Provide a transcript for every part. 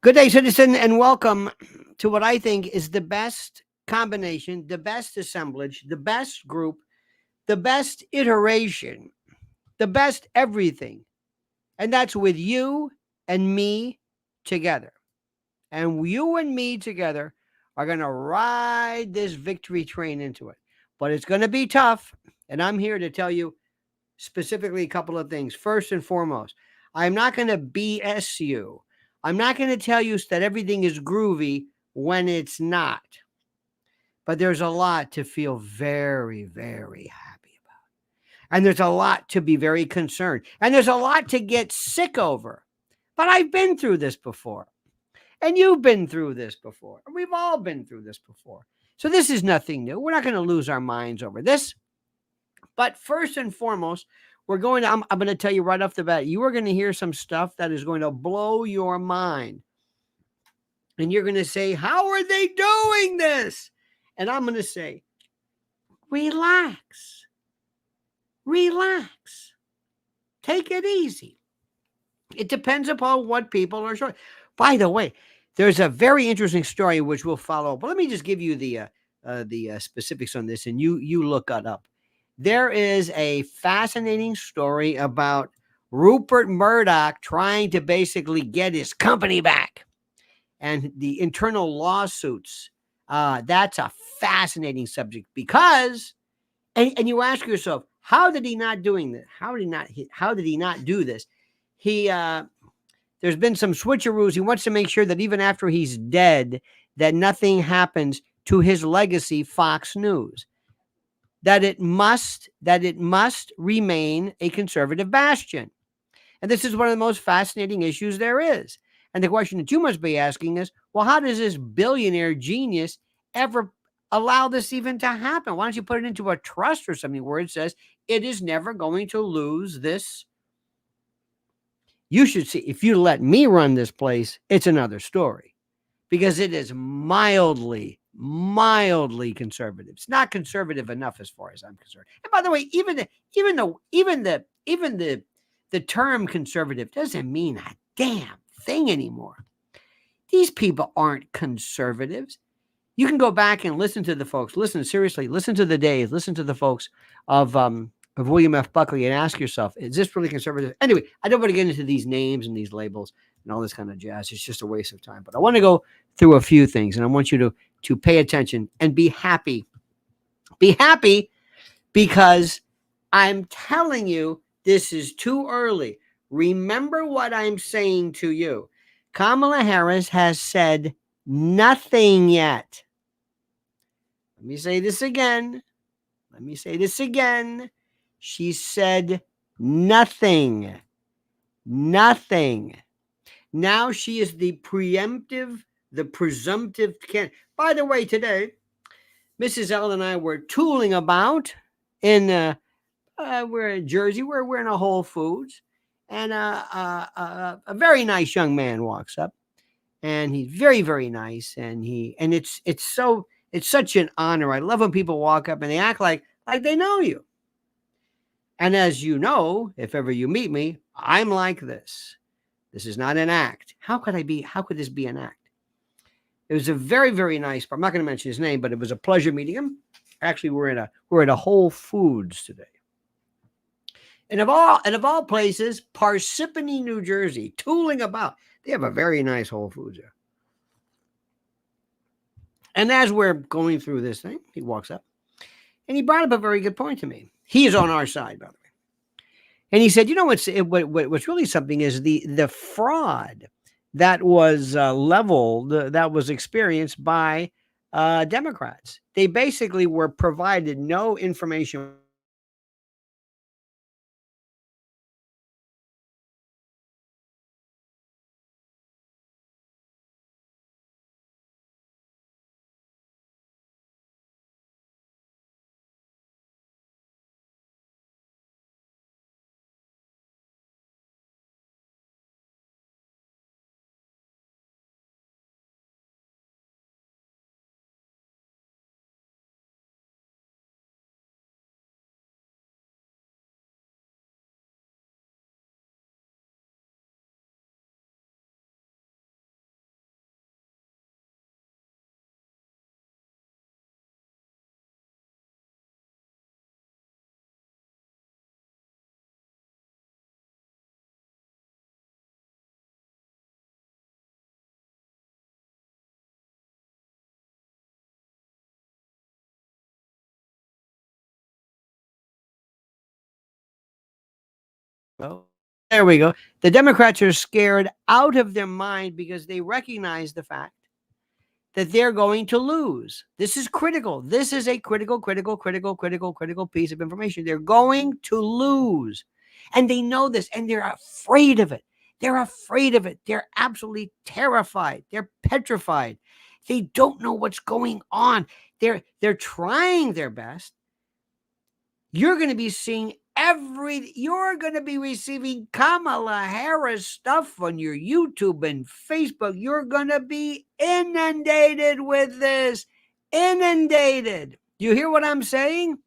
Good day, citizen, and welcome to what I think is the best combination, the best assemblage, the best group, the best iteration, the best everything. And that's with you and me together. And you and me together are going to ride this victory train into it. But it's going to be tough. And I'm here to tell you specifically a couple of things. First and foremost, I'm not going to BS you. I'm not going to tell you that everything is groovy when it's not. But there's a lot to feel very, very happy about. And there's a lot to be very concerned. And there's a lot to get sick over. But I've been through this before. And you've been through this before. And we've all been through this before. So this is nothing new. We're not going to lose our minds over this. But first and foremost, I'm going to tell you right off the bat, you are going to hear some stuff that is going to blow your mind. And you're going to say, how are they doing this? And I'm going to say, relax. Relax. Take it easy. It depends upon what people are showing. By the way, there's a very interesting story which we'll follow. But let me just give you the specifics on this, and you look it up. There is a fascinating story about Rupert Murdoch trying to basically get his company back, and the internal lawsuits. That's a fascinating subject because, and you ask yourself, how did he not doing this? How did he not do this? There's been some switcheroos. He wants to make sure that even after he's dead, that nothing happens to his legacy, Fox News. That it must remain a conservative bastion. And this is one of the most fascinating issues there is. And the question that you must be asking is, well, how does this billionaire genius ever allow this even to happen? Why don't you put it into a trust or something where it says it is never going to lose this? You should see, if you let me run this place, it's another story because it is mildly conservative. It's not conservative enough as far as I'm concerned. And by the way, even the term conservative doesn't mean a damn thing anymore. These people aren't conservatives. You can go back and listen to the folks. Listen seriously. Listen to the days. Listen to the folks of William F. Buckley and ask yourself, is this really conservative? Anyway, I don't want to get into these names and these labels and all this kind of jazz. It's just a waste of time. But I want to go through a few things, and I want you to pay attention and be happy. Be happy because I'm telling you, this is too early. Remember what I'm saying to you. Kamala Harris has said nothing yet. Let me say this again. She said nothing. Nothing. Now she is the presumptive candidate. By the way, today, Mrs. L and I were tooling about in we're in Jersey. We're in a Whole Foods, and a very nice young man walks up, and he's very, very nice, and it's such an honor. I love when people walk up and they act like they know you. And as you know, if ever you meet me, I'm like this. This is not an act. How could this be an act? It was a very, very nice. I'm not going to mention his name, but it was a pleasure meeting him. Actually, we're at a Whole Foods today. And of all places, Parsippany, New Jersey, tooling about. They have a very nice Whole Foods there. And as we're going through this thing, he walks up and he brought up a very good point to me. He is on our side, by the way. And he said, what's really something is the fraud that was leveled, that was experienced by Democrats. They basically were provided no information There we go. The Democrats are scared out of their mind because they recognize the fact that they're going to lose. This is critical. This is a critical piece of information. They're going to lose. And they know this, and they're afraid of it. They're afraid of it. They're absolutely terrified. They're petrified. They don't know what's going on. They're trying their best. You're going to be seeing you're going to be receiving Kamala Harris stuff on your YouTube and Facebook. You're going to be inundated with this. Inundated. Do you hear what I'm saying?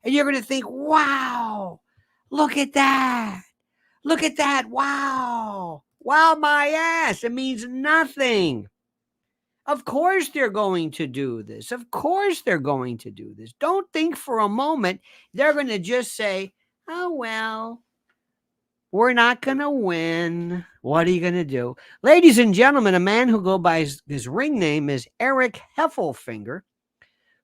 And you're going to think, wow, look at that. Look at that. Wow. Wow, my ass. It means nothing. Of course they're going to do this. Of course they're going to do this. Don't think for a moment they're going to just say, oh, well, we're not going to win. What are you going to do? Ladies and gentlemen, a man who goes by his ring name is Eric Heffelfinger,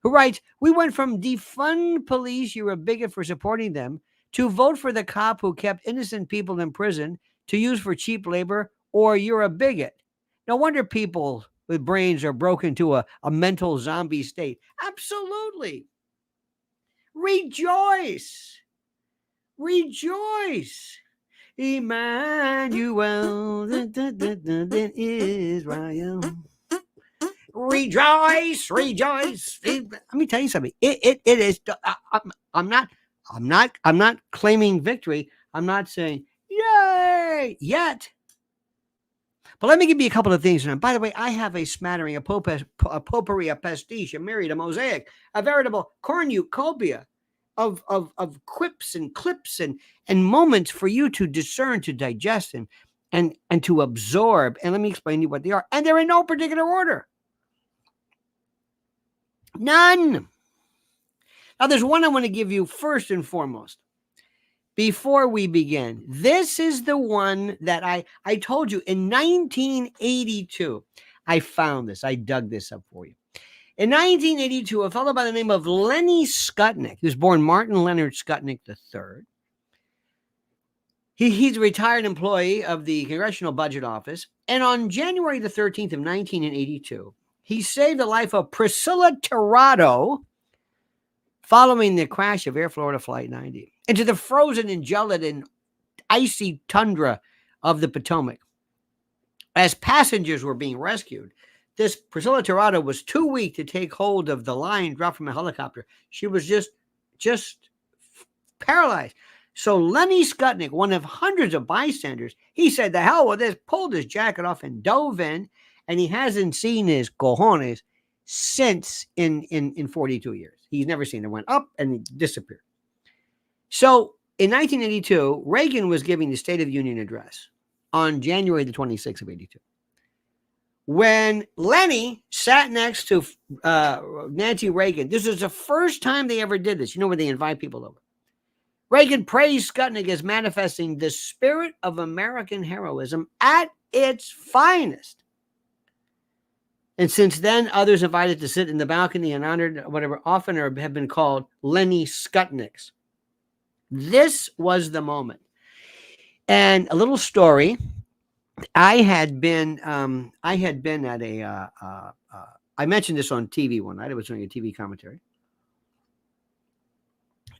who writes, we went from defund police, you're a bigot for supporting them, to vote for the cop who kept innocent people in prison to use for cheap labor, or you're a bigot. No wonder people with brains are broken to a mental zombie state. Absolutely. Rejoice. Rejoice. Emmanuel Israel. Rejoice, rejoice. Let me tell you something. It is. I'm not claiming victory. I'm not saying yay yet. But let me give you a couple of things. And by the way, I have a smattering, a potpourri, a pastiche, a myriad, a mosaic, a veritable cornucopia of quips and clips and moments for you to discern, to digest, and to absorb. And let me explain to you what they are. And they're in no particular order. None. Now, there's one I want to give you first and foremost. Before we begin, this is the one that I told you in 1982. I found this. I dug this up for you. In 1982, a fellow by the name of Lenny Skutnik, he was born Martin Leonard Skutnik III. He's a retired employee of the Congressional Budget Office. And on January the 13th of 1982, he saved the life of Priscilla Tirado following the crash of Air Florida Flight 90 into the frozen and gelid and icy tundra of the Potomac. As passengers were being rescued, this Priscilla Tirado was too weak to take hold of the line dropped from a helicopter. She was just paralyzed. So Lenny Skutnik, one of hundreds of bystanders, he said, the hell with this, pulled his jacket off and dove in, and he hasn't seen his cojones since in 42 years. He's never seen it. Went up and disappeared. So in 1982, Reagan was giving the State of the Union address on January the 26th of 82. When Lenny sat next to Nancy Reagan, this is the first time they ever did this. You know, where they invite people over. Reagan praised Skutnik as manifesting the spirit of American heroism at its finest. And since then, others invited to sit in the balcony and honored, whatever, often have been called Lenny Skutniks. This was the moment. And a little story. I had been at a, I mentioned this on TV one night. I was doing a TV commentary.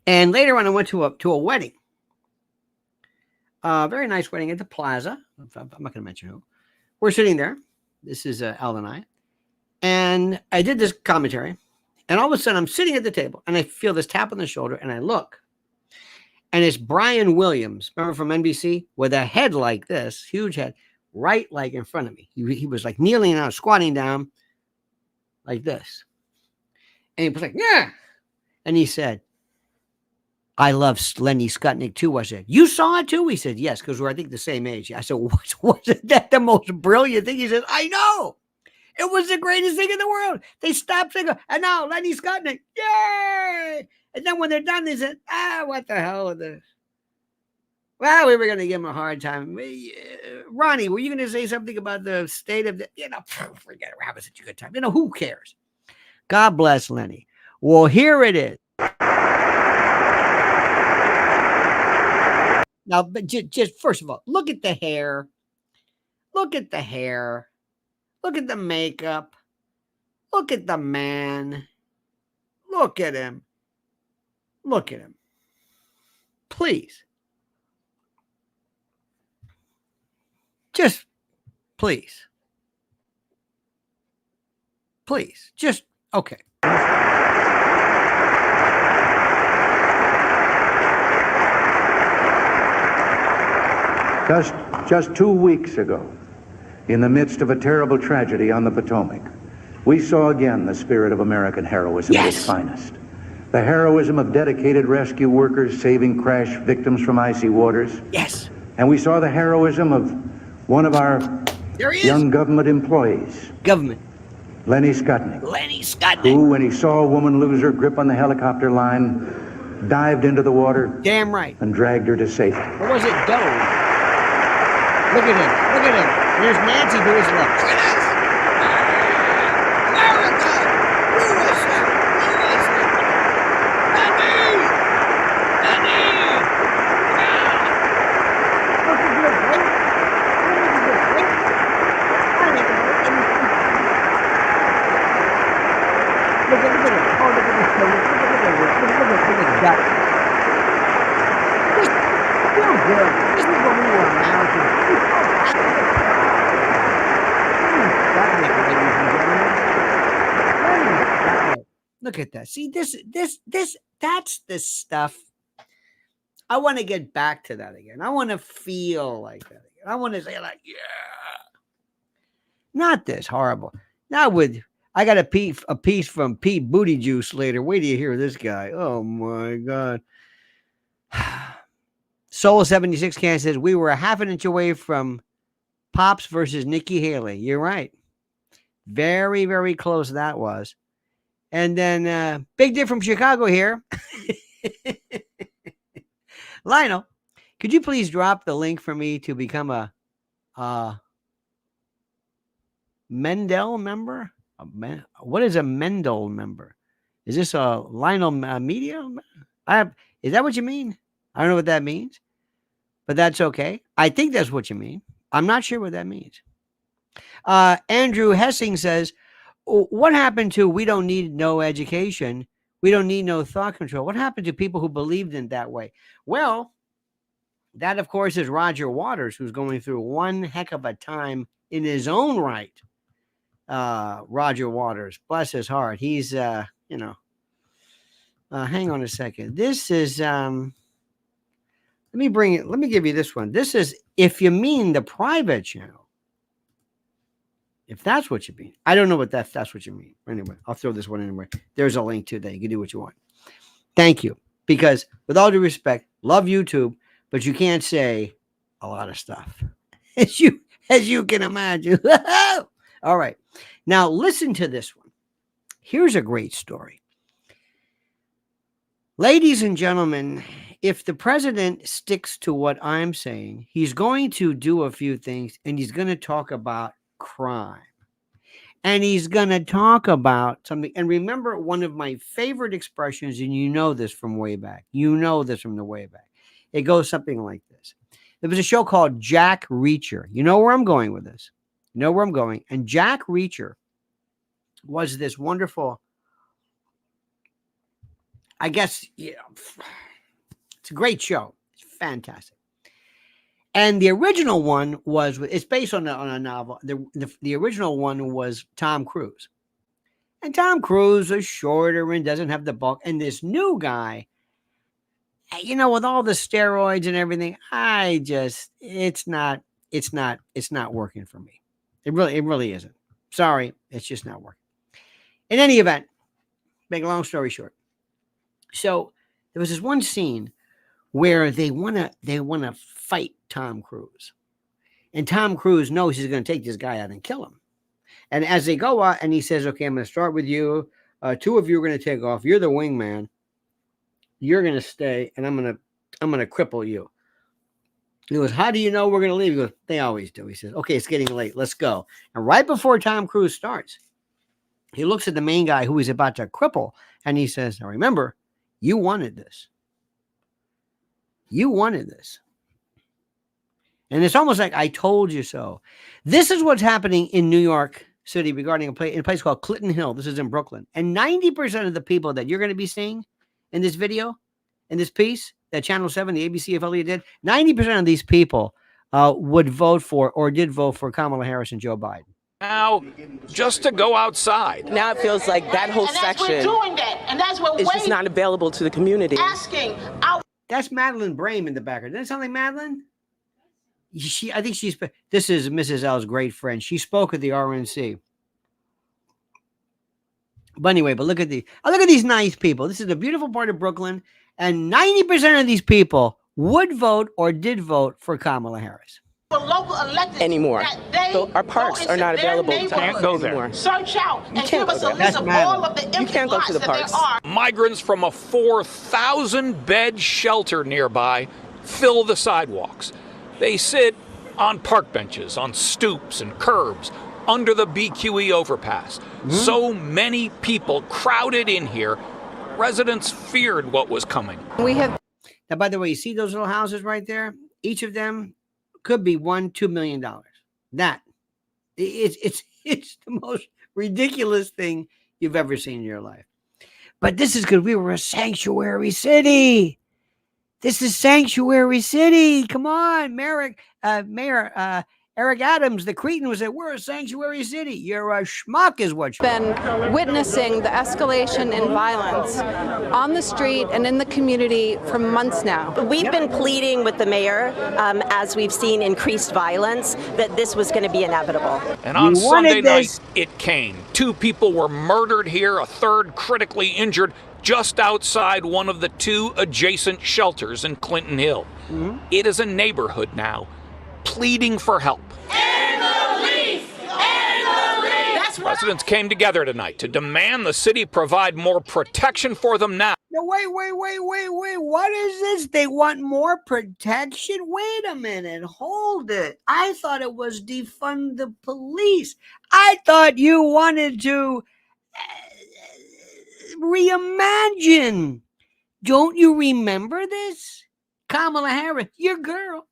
And later on, I went to a wedding. A very nice wedding at the Plaza. I'm not going to mention who. We're sitting there. This is Al and I. And I did this commentary. And all of a sudden, I'm sitting at the table. And I feel this tap on the shoulder. And I look. And it's Brian Williams, remember from NBC? With a head like this, huge head, right like in front of me. He was like kneeling down, squatting down like this. And he was like, yeah. And he said, I love Lenny Skutnik too. I said, you saw it too? He said, yes, because we're, I think, the same age. I said, wasn't that the most brilliant thing? He said, I know. It was the greatest thing in the world. They stopped singing. And now Lenny Skutnik, yay! And then when they're done, they said, what the hell with this? Well, we were going to give him a hard time. Ronnie, were you going to say something about the state of the, forget it. We're having such a good time. Who cares? God bless Lenny. Well, here it is. Now, but just first of all, look at the hair. Look at the hair. Look at the makeup. Look at the man. Look at him. Look at him. Please. Just please. Please. Just okay. Just 2 weeks ago, in the midst of a terrible tragedy on the Potomac, we saw again the spirit of American heroism at its finest. The heroism of dedicated rescue workers saving crash victims from icy waters. Yes. And we saw the heroism of one of our young government employees. Lenny Skutnik. Who, when he saw a woman lose her grip on the helicopter line, dived into the water. Damn right. And dragged her to safety. Or was it dove? Look at him. Look at him. There's Nancy to his left. Look at this. America! USA! USA! Benny! Benny! Look at this, right? Look at him. Oh, look at this. Look at that. Just feel good. This is what we were Americans. Look at that. See, that's the stuff. I want to get back to that again. I want to feel like that again. I want to say like, yeah. Not this horrible. Now I got a piece from Pete Booty Juice later. Wait till you hear this guy. Oh my God. Soul 76 Can says we were a half an inch away from Pops versus Nikki Haley. You're right. Very, very close that was. And then Big Dick from Chicago here. Lionel, could you please drop the link for me to become a Mendel member? What is a Mendel member? Is this a Lionel Media? Is that what you mean? I don't know what that means, but that's okay. I think that's what you mean. I'm not sure what that means. Andrew Hessing says, what happened to we don't need no education? We don't need no thought control. What happened to people who believed in that way? Well, that, of course, is Roger Waters, who's going through one heck of a time in his own right. Roger Waters, bless his heart. He's, hang on a second. This is, let me give you this one. This is, if you mean the private channel. If that's what you mean. I don't know what that's what you mean. Anyway, I'll throw this one anyway. There's a link to that. You can do what you want. Thank you. Because with all due respect, love YouTube, but you can't say a lot of stuff. As you can imagine. All right. Now listen to this one. Here's a great story. Ladies and gentlemen, if the president sticks to what I'm saying, he's going to do a few things and he's going to talk about crime. And he's going to talk about something. And remember, one of my favorite expressions, and you know this from way back. You know this from the way back. It goes something like this. There was a show called Jack Reacher. You know where I'm going with this. You know where I'm going. And Jack Reacher was this wonderful, I guess, it's a great show. It's fantastic. And the original one it's based on a novel. The original one was Tom Cruise. And Tom Cruise is shorter and doesn't have the bulk. And this new guy, with all the steroids and everything, it's not working for me. It really isn't. Sorry, it's just not working. In any event, make a long story short. So there was this one scene where they want to fight Tom Cruise. And Tom Cruise knows he's going to take this guy out and kill him. And as they go out and he says, okay, I'm going to start with you. Two of you are going to take off. You're the wingman. You're going to stay and I'm going to cripple you. He goes, how do you know we're going to leave? He goes, they always do. He says, okay, it's getting late. Let's go. And right before Tom Cruise starts, he looks at the main guy who he's about to cripple. And he says, now remember, you wanted this. You wanted this. And it's almost like I told you so. This is what's happening in New York City regarding in a place called Clinton Hill. This is in Brooklyn. And 90% of the people that you're going to be seeing in this video, in this piece that Channel 7, the ABC affiliate did, 90% of these people would vote for or did vote for Kamala Harris and Joe Biden. Now, just to go outside. Now it feels like that whole section is just not available to the community. That's Madeline Brame in the background. Doesn't it sound like Madeline? I think this is Mrs. L's great friend. She spoke at the RNC. But anyway, look at these nice people. This is a beautiful part of Brooklyn, and 90% of these people would vote or did vote for Kamala Harris. Anymore. So our parks are not available. Can't go there. Anymore. Search out and give us a list That's of Madeline. all of the empty You can't go lots to the that there parks. are. Migrants from a 4,000-bed shelter nearby fill the sidewalks. They sit on park benches, on stoops and curbs, under the BQE overpass. So many people crowded in here, residents feared what was coming. Now, by the way, you see those little houses right there? Each of them could be $1-2 million. It's the most ridiculous thing you've ever seen in your life. But this is because we were a sanctuary city. This is sanctuary city. Come on, Mayor Eric Adams, the Cretan, was that we're a sanctuary city. You're a schmuck is what you're. Been witnessing the escalation in violence on the street and in the community for months now. We've been pleading with the mayor, as we've seen increased violence, that this was going to be inevitable. And on Sunday night, it came. 2 people were murdered here, a third critically injured just outside one of the 2 adjacent shelters in Clinton Hill. It is a neighborhood now, pleading for help. Residents came together tonight to demand the city provide more protection for them now. No, wait. What is this? They want more protection? Wait a minute. Hold it. I thought it was defund the police. I thought you wanted to reimagine. Don't you remember this? Kamala Harris, your girl.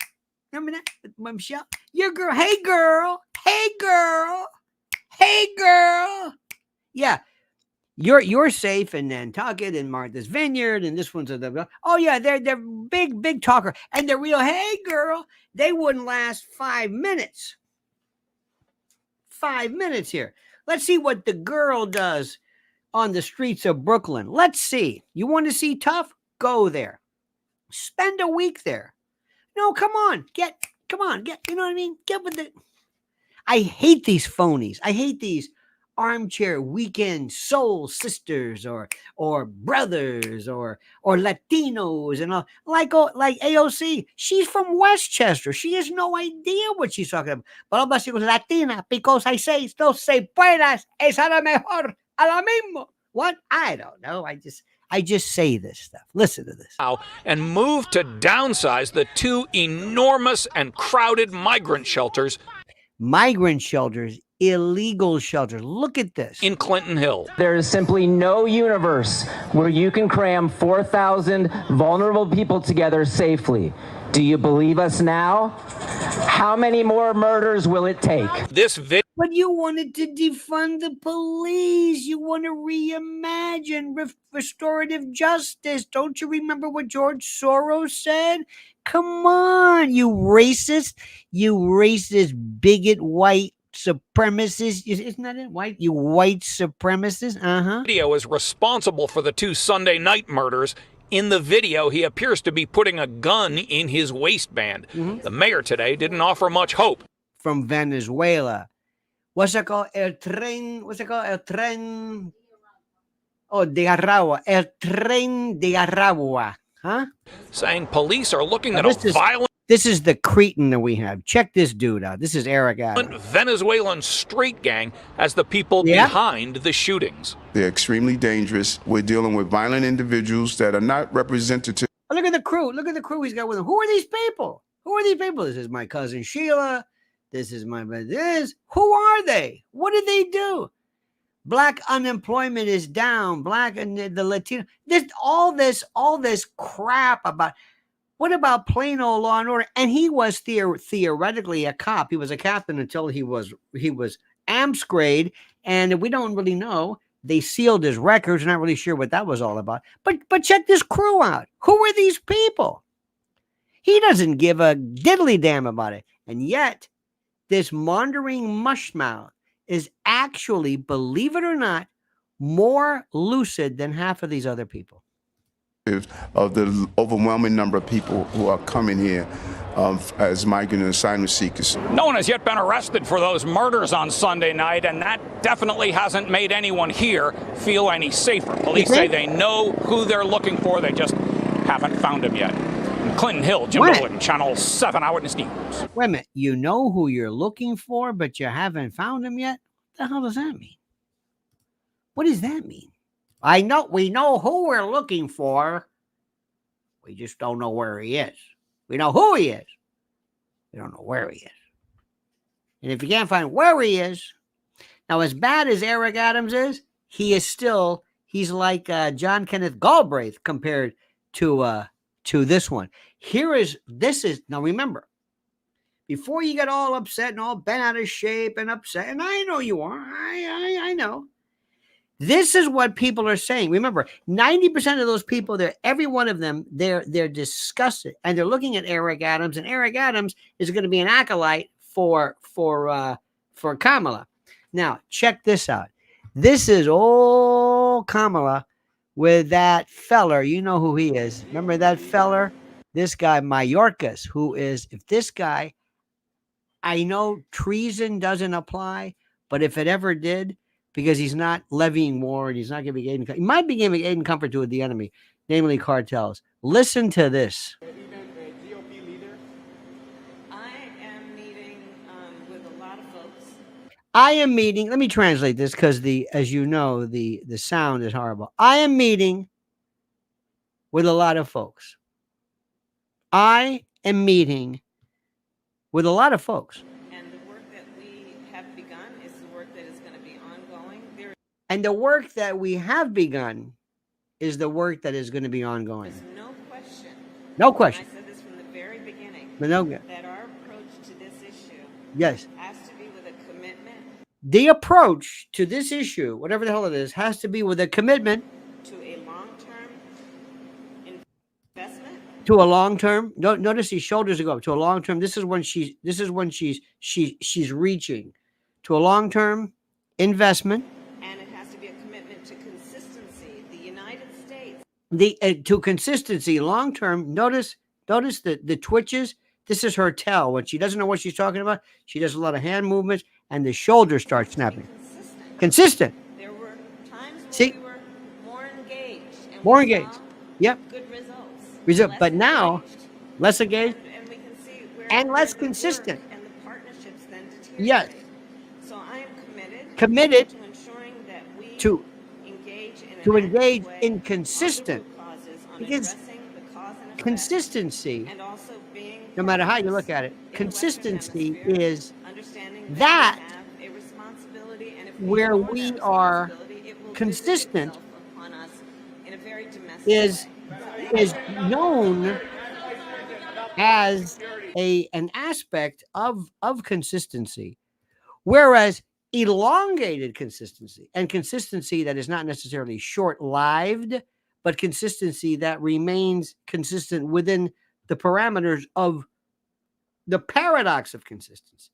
Remember that? Michelle? Your girl. Hey, girl. Hey, girl. Hey, girl. Yeah. You're safe in Nantucket and Martha's Vineyard, and this one's oh yeah, they're big talker, and the real hey girl, they wouldn't last 5 minutes. 5 minutes here. Let's see what the girl does on the streets of Brooklyn. Let's see. You want to see tough? Go there. Spend a week there. No, come on, get. You know what I mean? Get with it. I hate these phonies. I hate these armchair weekend soul sisters or brothers or Latinos and all like AOC. She's from Westchester. She has no idea what she's talking about. But she was Latina because I say no se puedas es a la mejor a la mismo. What? I don't know. I just say this stuff. Listen to this. And move to downsize the 2 enormous and crowded migrant shelters. Migrant shelters, illegal shelters. Look at this. In Clinton Hill. There is simply no universe where you can cram 4,000 vulnerable people together safely. Do you believe us now? How many more murders will it take? This video. But you wanted to defund the police. You want to reimagine restorative justice. Don't you remember what George Soros said? Come on, you racist, bigot, white supremacist. Isn't that it? White, you white supremacist. Video is responsible for the 2 Sunday night murders. In the video, he appears to be putting a gun in his waistband. The mayor today didn't offer much hope. From Venezuela. What's it called? El tren. Oh, de Aragua. El tren de Aragua. Huh? Saying police are looking at a violent. This is the Cretan that we have. Check this dude out. This is Eric Adams. Venezuelan street gang as the people behind the shootings. They're extremely dangerous. We're dealing with violent individuals that are not representative. Oh, look at the crew. Look at the crew he's got with him. Who are these people? This is my cousin Sheila. This is my this. Who are they? What did they do? Black unemployment is down. Black and the Latino. All this crap about What about plain old law and order? And he was theoretically a cop. He was a captain until he was AMPS grade, and we don't really know. They sealed his records. Not really sure what that was all about. But check this crew out. Who are these people? He doesn't give a diddly damn about it. And yet, this maundering mushmouth is actually, believe it or not, more lucid than half of these other people. Of the overwhelming number of people who are coming here as migrant and asylum seekers. No one has yet been arrested for those murders on Sunday night, and that definitely hasn't made anyone here feel any safer. Police say they know who they're looking for, they just haven't found him yet. In Clinton Hill, Jim Dolan, Channel 7 Eyewitness News. Wait a minute, you know who you're looking for, but you haven't found him yet? What the hell does that mean? What does that mean? We know who we're looking for. We just don't know where he is. We know who he is. We don't know where he is. And if you can't find where he is, now as bad as Eric Adams is, he's like John Kenneth Galbraith compared to this one. Now remember, before you get all upset and all bent out of shape and upset, and I know you are, I know. This is what people are saying. Remember, 90% of those people there, every one of them, they're disgusted, and they're looking at Eric Adams, and Eric Adams is going to be an acolyte for Kamala. Now, check this out. This is old Kamala with that feller. You know who he is. Remember that feller? This guy, Mayorkas, who is, if this guy, I know treason doesn't apply, but if it ever did, because he's not levying war and he's not giving aid and he might be giving aid and comfort to the enemy, namely cartels. Listen to this. GOP leader, I am meeting with a lot of folks. I am meeting, let me translate this because as you know, the sound is horrible. I am meeting with a lot of folks. I am meeting with a lot of folks. And the work that we have begun is the work that is going to be ongoing. And the work that we have begun is the work that is going to be ongoing. There's no question. No question. I said this from the very beginning. But no, that our approach to this issue yes, has to be with a commitment. The approach to this issue, whatever the hell it is, has to be with a commitment To a long-term investment. To a long-term. Notice his shoulders go up. To a long-term. This is when she's reaching to a long-term investment. And it has to be a commitment to consistency. The United States. To consistency, long-term. Notice the twitches. This is her tell. When she doesn't know what she's talking about, she does a lot of hand movements, and the shoulders start snapping. Consistent. There were times when See? we were more engaged. And More we engaged. saw Yep. Good results. But now, engaged. less engaged And we can see and less the consistent. work and the partnerships then deteriorate. Yes. So I am Committed to ensuring that we to engage in an engage active way in on consistent. the root causes, on Because addressing the cause and effect, consistency, and also being no matter how you look at it, in the Western consistency Hemisphere, is understanding that we have a responsibility, and if where ignore we that are responsibility, it will consistent visit itself upon us in a very domestic is way. is known as an aspect of consistency, whereas elongated consistency and consistency that is not necessarily short-lived, but consistency that remains consistent within the parameters of the paradox of consistency.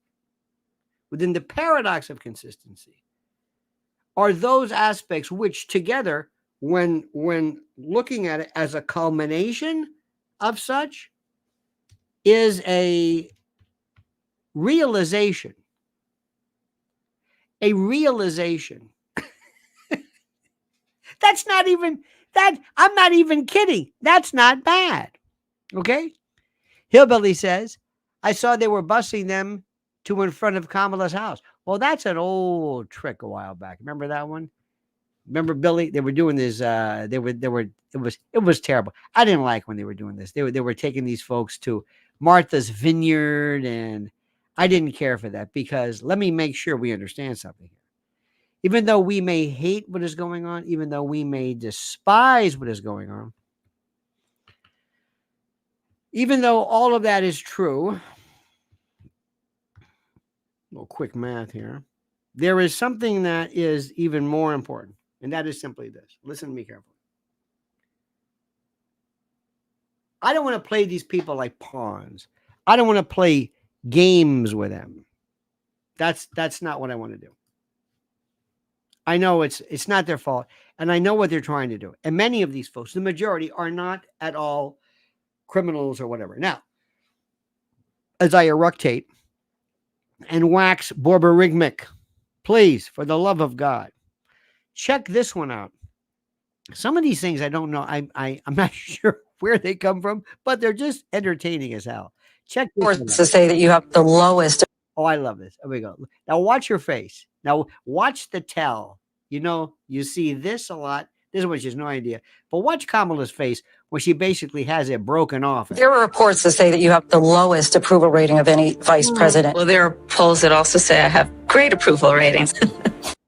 Within the paradox of consistency are those aspects which together, when looking at it as a culmination of such, is a realization. A realization. That's not even that. I'm not even kidding. That's not bad. Okay. Hillbilly says, I saw they were busing them to in front of Kamala's house. Well, that's an old trick a while back. Remember that one? Remember Billy? They were doing this. It was terrible. I didn't like when they were doing this. They were taking these folks to Martha's Vineyard, and I didn't care for that, because let me make sure we understand something here. Even though we may hate what is going on, even though we may despise what is going on, even though all of that is true, a little quick math here, there is something that is even more important, and that is simply this. Listen to me carefully. I don't want to play these people like pawns. I don't want to play games with them. That's not what I want to do. I know it's not their fault, and I know what they're trying to do. And many of these folks, the majority, are not at all criminals or whatever. Now, as I eructate and wax Borborigmic, please, for the love of God, check this one out. Some of these things I don't know. I'm not sure where they come from, but they're just entertaining as hell. Check this one out. To say that you have the lowest. Oh, I love this. Here we go. Now watch your face. Now watch the tell. You know, you see this a lot. This is what she has no idea. But watch Kamala's face when she basically has it broken off. There are reports that say that you have the lowest approval rating of any vice president. Well, there are polls that also say I have great approval ratings.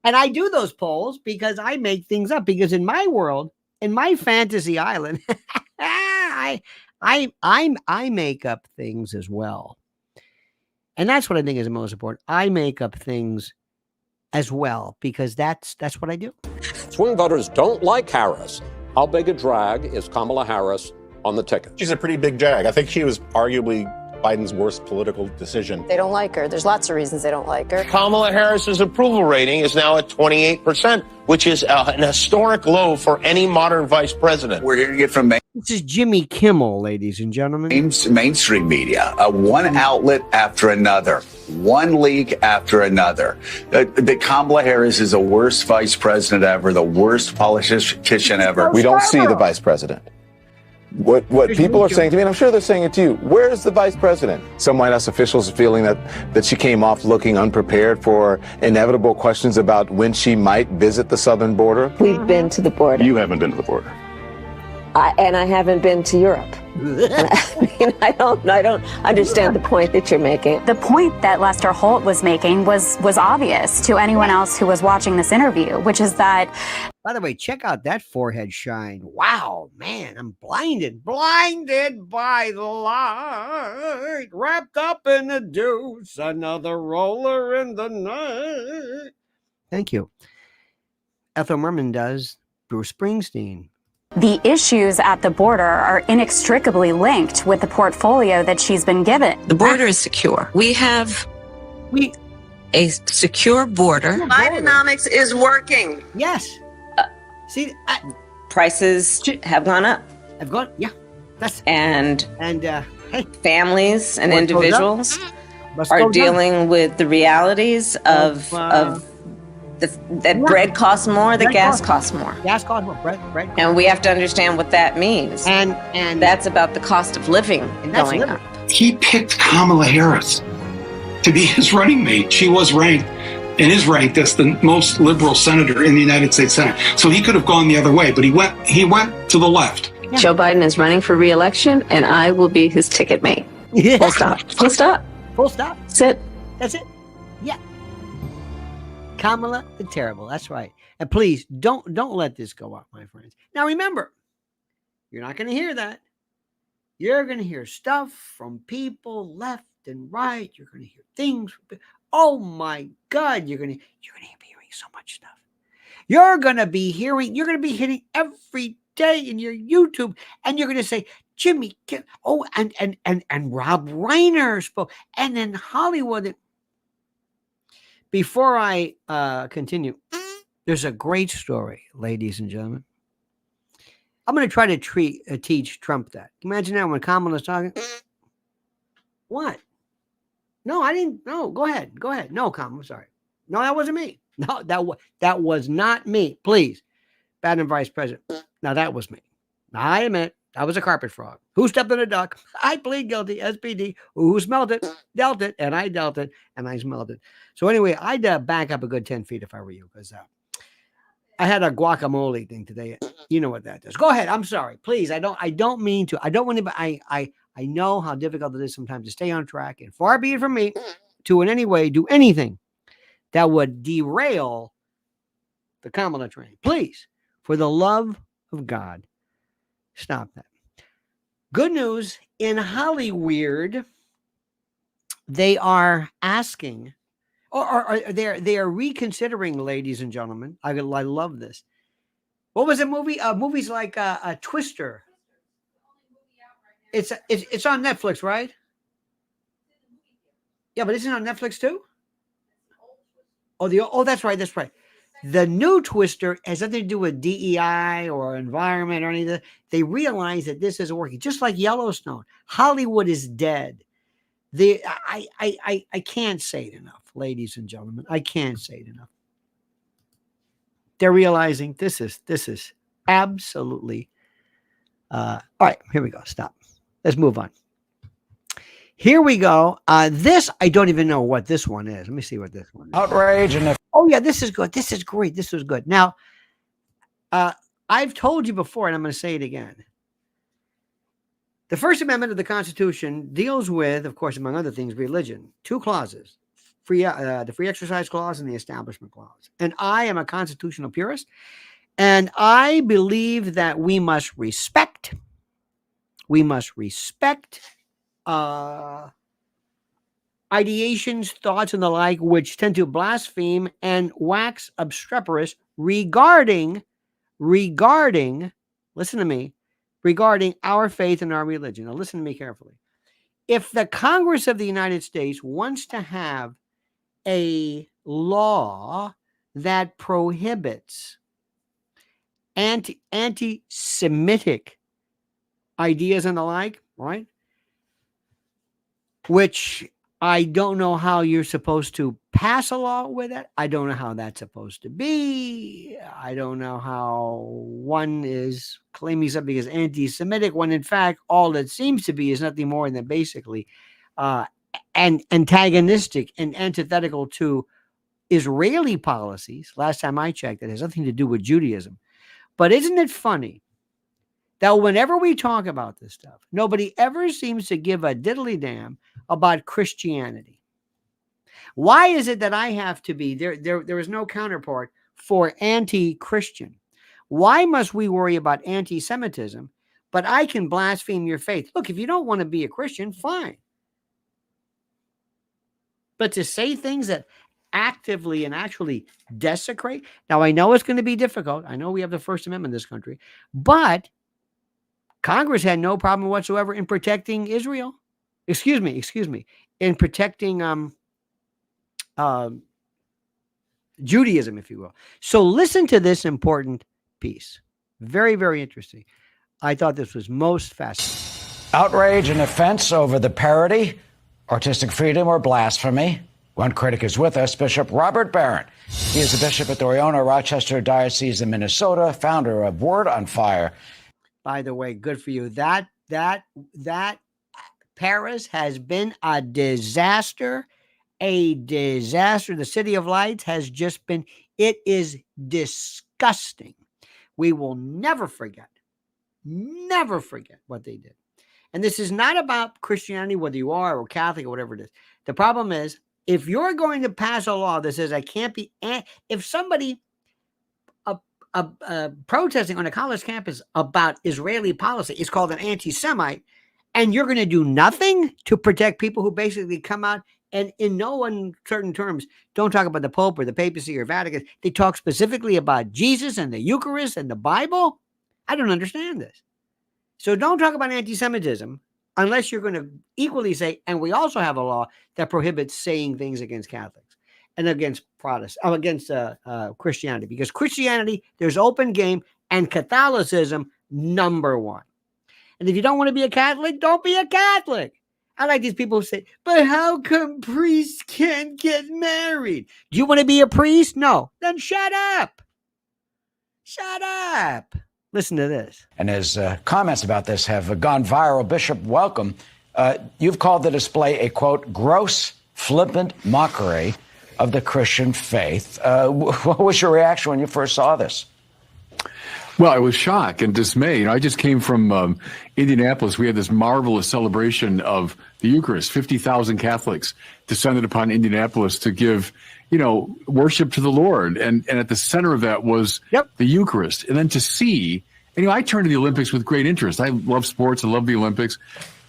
And I do those polls because I make things up. Because in my world, in my fantasy island, I make up things as well. And that's what I think is the most important. I make up things as well because that's what I do. Swing voters don't like Harris. How big a drag is Kamala Harris on the ticket? She's a pretty big drag. I think she was arguably Biden's worst political decision. They don't like her. There's lots of reasons they don't like her. Kamala Harris's approval rating is now at 28%, which is an historic low for any modern vice president. We're hearing it from this is Jimmy Kimmel, ladies and gentlemen. mainstream media, one outlet after another, one leak after another. That Kamala Harris is the worst vice president ever, the worst politician ever. We don't see the vice president. What people are saying to me, and I'm sure they're saying it to you, where's the vice president? Some White House officials are feeling that she came off looking unprepared for inevitable questions about when she might visit the southern border. We've been to the border. You haven't been to the border. And I haven't been to Europe. I don't understand the point that you're making. The point that Lester Holt was making was obvious to anyone else who was watching this interview, which is that. By the way, check out that forehead shine. Wow, man, I'm blinded by the light, wrapped up in a deuce, another roller in the night. Thank you. Ethel Merman does Bruce Springsteen. The issues at the border are inextricably linked with the portfolio that she's been given. The border is secure. We have a secure border. Bidenomics is working. Yes. See, prices have gone up. Have gone, yeah. And hey, families and individuals are dealing with the realities of that bread costs more, that gas costs more. Gas costs more, bread. And we have to understand what that means. And that's about the cost of living going up. He picked Kamala Harris to be his running mate. She was ranked and is ranked as the most liberal senator in the United States Senate. So he could have gone the other way, but he went to the left. Yeah. Joe Biden is running for re-election, and I will be his ticket mate. Yeah. Full stop. Full stop. Full stop. That's it. That's it. Yeah. Kamala the Terrible. That's right. And please don't let this go up, my friends. Now remember, you're not going to hear that. You're going to hear stuff from people left and right. You're going to hear things. Oh my God, you're going to be hearing so much stuff. You're going to be hitting every day in your YouTube, and you're going to say, Jimmy, and Rob Reiner spoke, and then Hollywood. Before I continue, there's a great story, ladies and gentlemen. I'm going to try to teach Trump that. Imagine that when Kamala's talking. What? No, I didn't. No, go ahead. No, Kamala, sorry. No, that wasn't me. No, that was not me. Please. Biden Vice President. Now, that was me. I admit, I was a carpet frog. Who stepped in a duck? I plead guilty. SPD. Who smelled it? Dealt it. And I dealt it. And I smelled it. So anyway, I'd back up a good 10 feet if I were you. Because I had a guacamole thing today. You know what that is. Go ahead. I'm sorry. Please. I don't mean to. I don't want to. I know how difficult it is sometimes to stay on track. And far be it from me to in any way do anything that would derail the Kamala train. Please, for the love of God, stop that. Good news in Hollywood, they are asking, or they are reconsidering, ladies and gentlemen. I love this. What was the movie? Movies like a Twister. It's on Netflix, right? Yeah, but isn't it on Netflix too? That's right. That's right. The new Twister has nothing to do with DEI or environment or anything. They realize that this isn't working. Just like Yellowstone, Hollywood is dead. I can't say it enough, ladies and gentlemen. I can't say it enough. They're realizing this is absolutely. All right, here we go. Stop. Let's move on. Here we go. This, I don't even know what this one is. Let me see what this one is. Outrage and oh yeah, this is good. This is great. This was good. Now, I've told you before, and I'm going to say it again. The First Amendment of the Constitution deals with, of course, among other things, religion. 2 clauses: the free exercise clause and the establishment clause. And I am a constitutional purist, and I believe that we must respect ideations, thoughts, and the like, which tend to blaspheme and wax obstreperous regarding, listen to me, regarding our faith and our religion. Now, listen to me carefully. If the Congress of the United States wants to have a law that prohibits anti-Semitic ideas and the like, right? Which I don't know how you're supposed to pass a law with it. I don't know how that's supposed to be. I don't know how one is claiming something is anti-Semitic when in fact all it seems to be is nothing more than basically antagonistic and antithetical to Israeli policies. Last time I checked, it has nothing to do with Judaism. But isn't it funny that whenever we talk about this stuff, nobody ever seems to give a diddly damn about Christianity? Why is it that I have to be there is no counterpart for anti-Christian? Why must we worry about anti-Semitism, but I can blaspheme your faith? Look, if you don't want to be a Christian, fine. But to say things that actively and actually desecrate, now I know it's going to be difficult. I know we have the First Amendment in this country, but Congress had no problem whatsoever in protecting Israel. Excuse me, in protecting Judaism, if you will. So listen to this important piece. Very, very interesting. I thought this was most fascinating. outrage and offense over the parody, artistic freedom, or blasphemy. One critic is with us, Bishop Robert Barron. He is the bishop at the Oriona Rochester Diocese in Minnesota, founder of Word on Fire. By the way, good for you. That Paris has been a disaster. The City of Lights has just been, it is disgusting. We will never forget what they did. And this is not about Christianity, whether you are or Catholic or whatever it is. The problem is, if you're going to pass a law that says I can't be, if somebody protesting on a college campus about Israeli policy is called an anti-Semite, and you're going to do nothing to protect people who basically come out and in no uncertain terms don't talk about the Pope or the papacy or Vatican. They talk specifically about Jesus and the Eucharist and the Bible. I don't understand this. So don't talk about anti-Semitism unless you're going to equally say, and we also have a law that prohibits saying things against Catholics and against Protestants, against Christianity, because Christianity, there's open game, and Catholicism, number one. And if you don't want to be a Catholic, don't be a Catholic. I like these people who say, but how come priests can't get married? Do you want to be a priest? No. Then shut up. Shut up. Listen to this. And his comments about this have gone viral. Bishop, welcome. You've called the display a, quote, gross, flippant mockery of the Christian faith. What was your reaction when you first saw this? Well, I was shocked and dismay. I just came from Indianapolis. We had this marvelous celebration of the Eucharist. 50,000 Catholics descended upon Indianapolis to give, worship to the Lord. And at the center of that was the Eucharist. And then to see And, I turn to the Olympics with great interest. I love sports. I love the Olympics.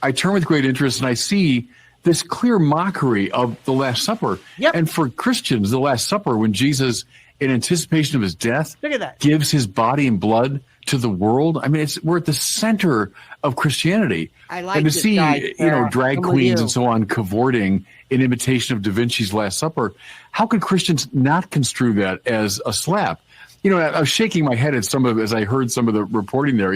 I turn with great interest, and I see this clear mockery of the Last Supper. Yep. And for Christians, the Last Supper, when Jesus, in anticipation of his death, Look at that. gives his body and blood to the world. I mean, we're at the center of Christianity. I like and to this see, guy, drag queens and so on cavorting in imitation of Da Vinci's Last Supper, how can Christians not construe that as a slap? I was shaking my head at as I heard some of the reporting there,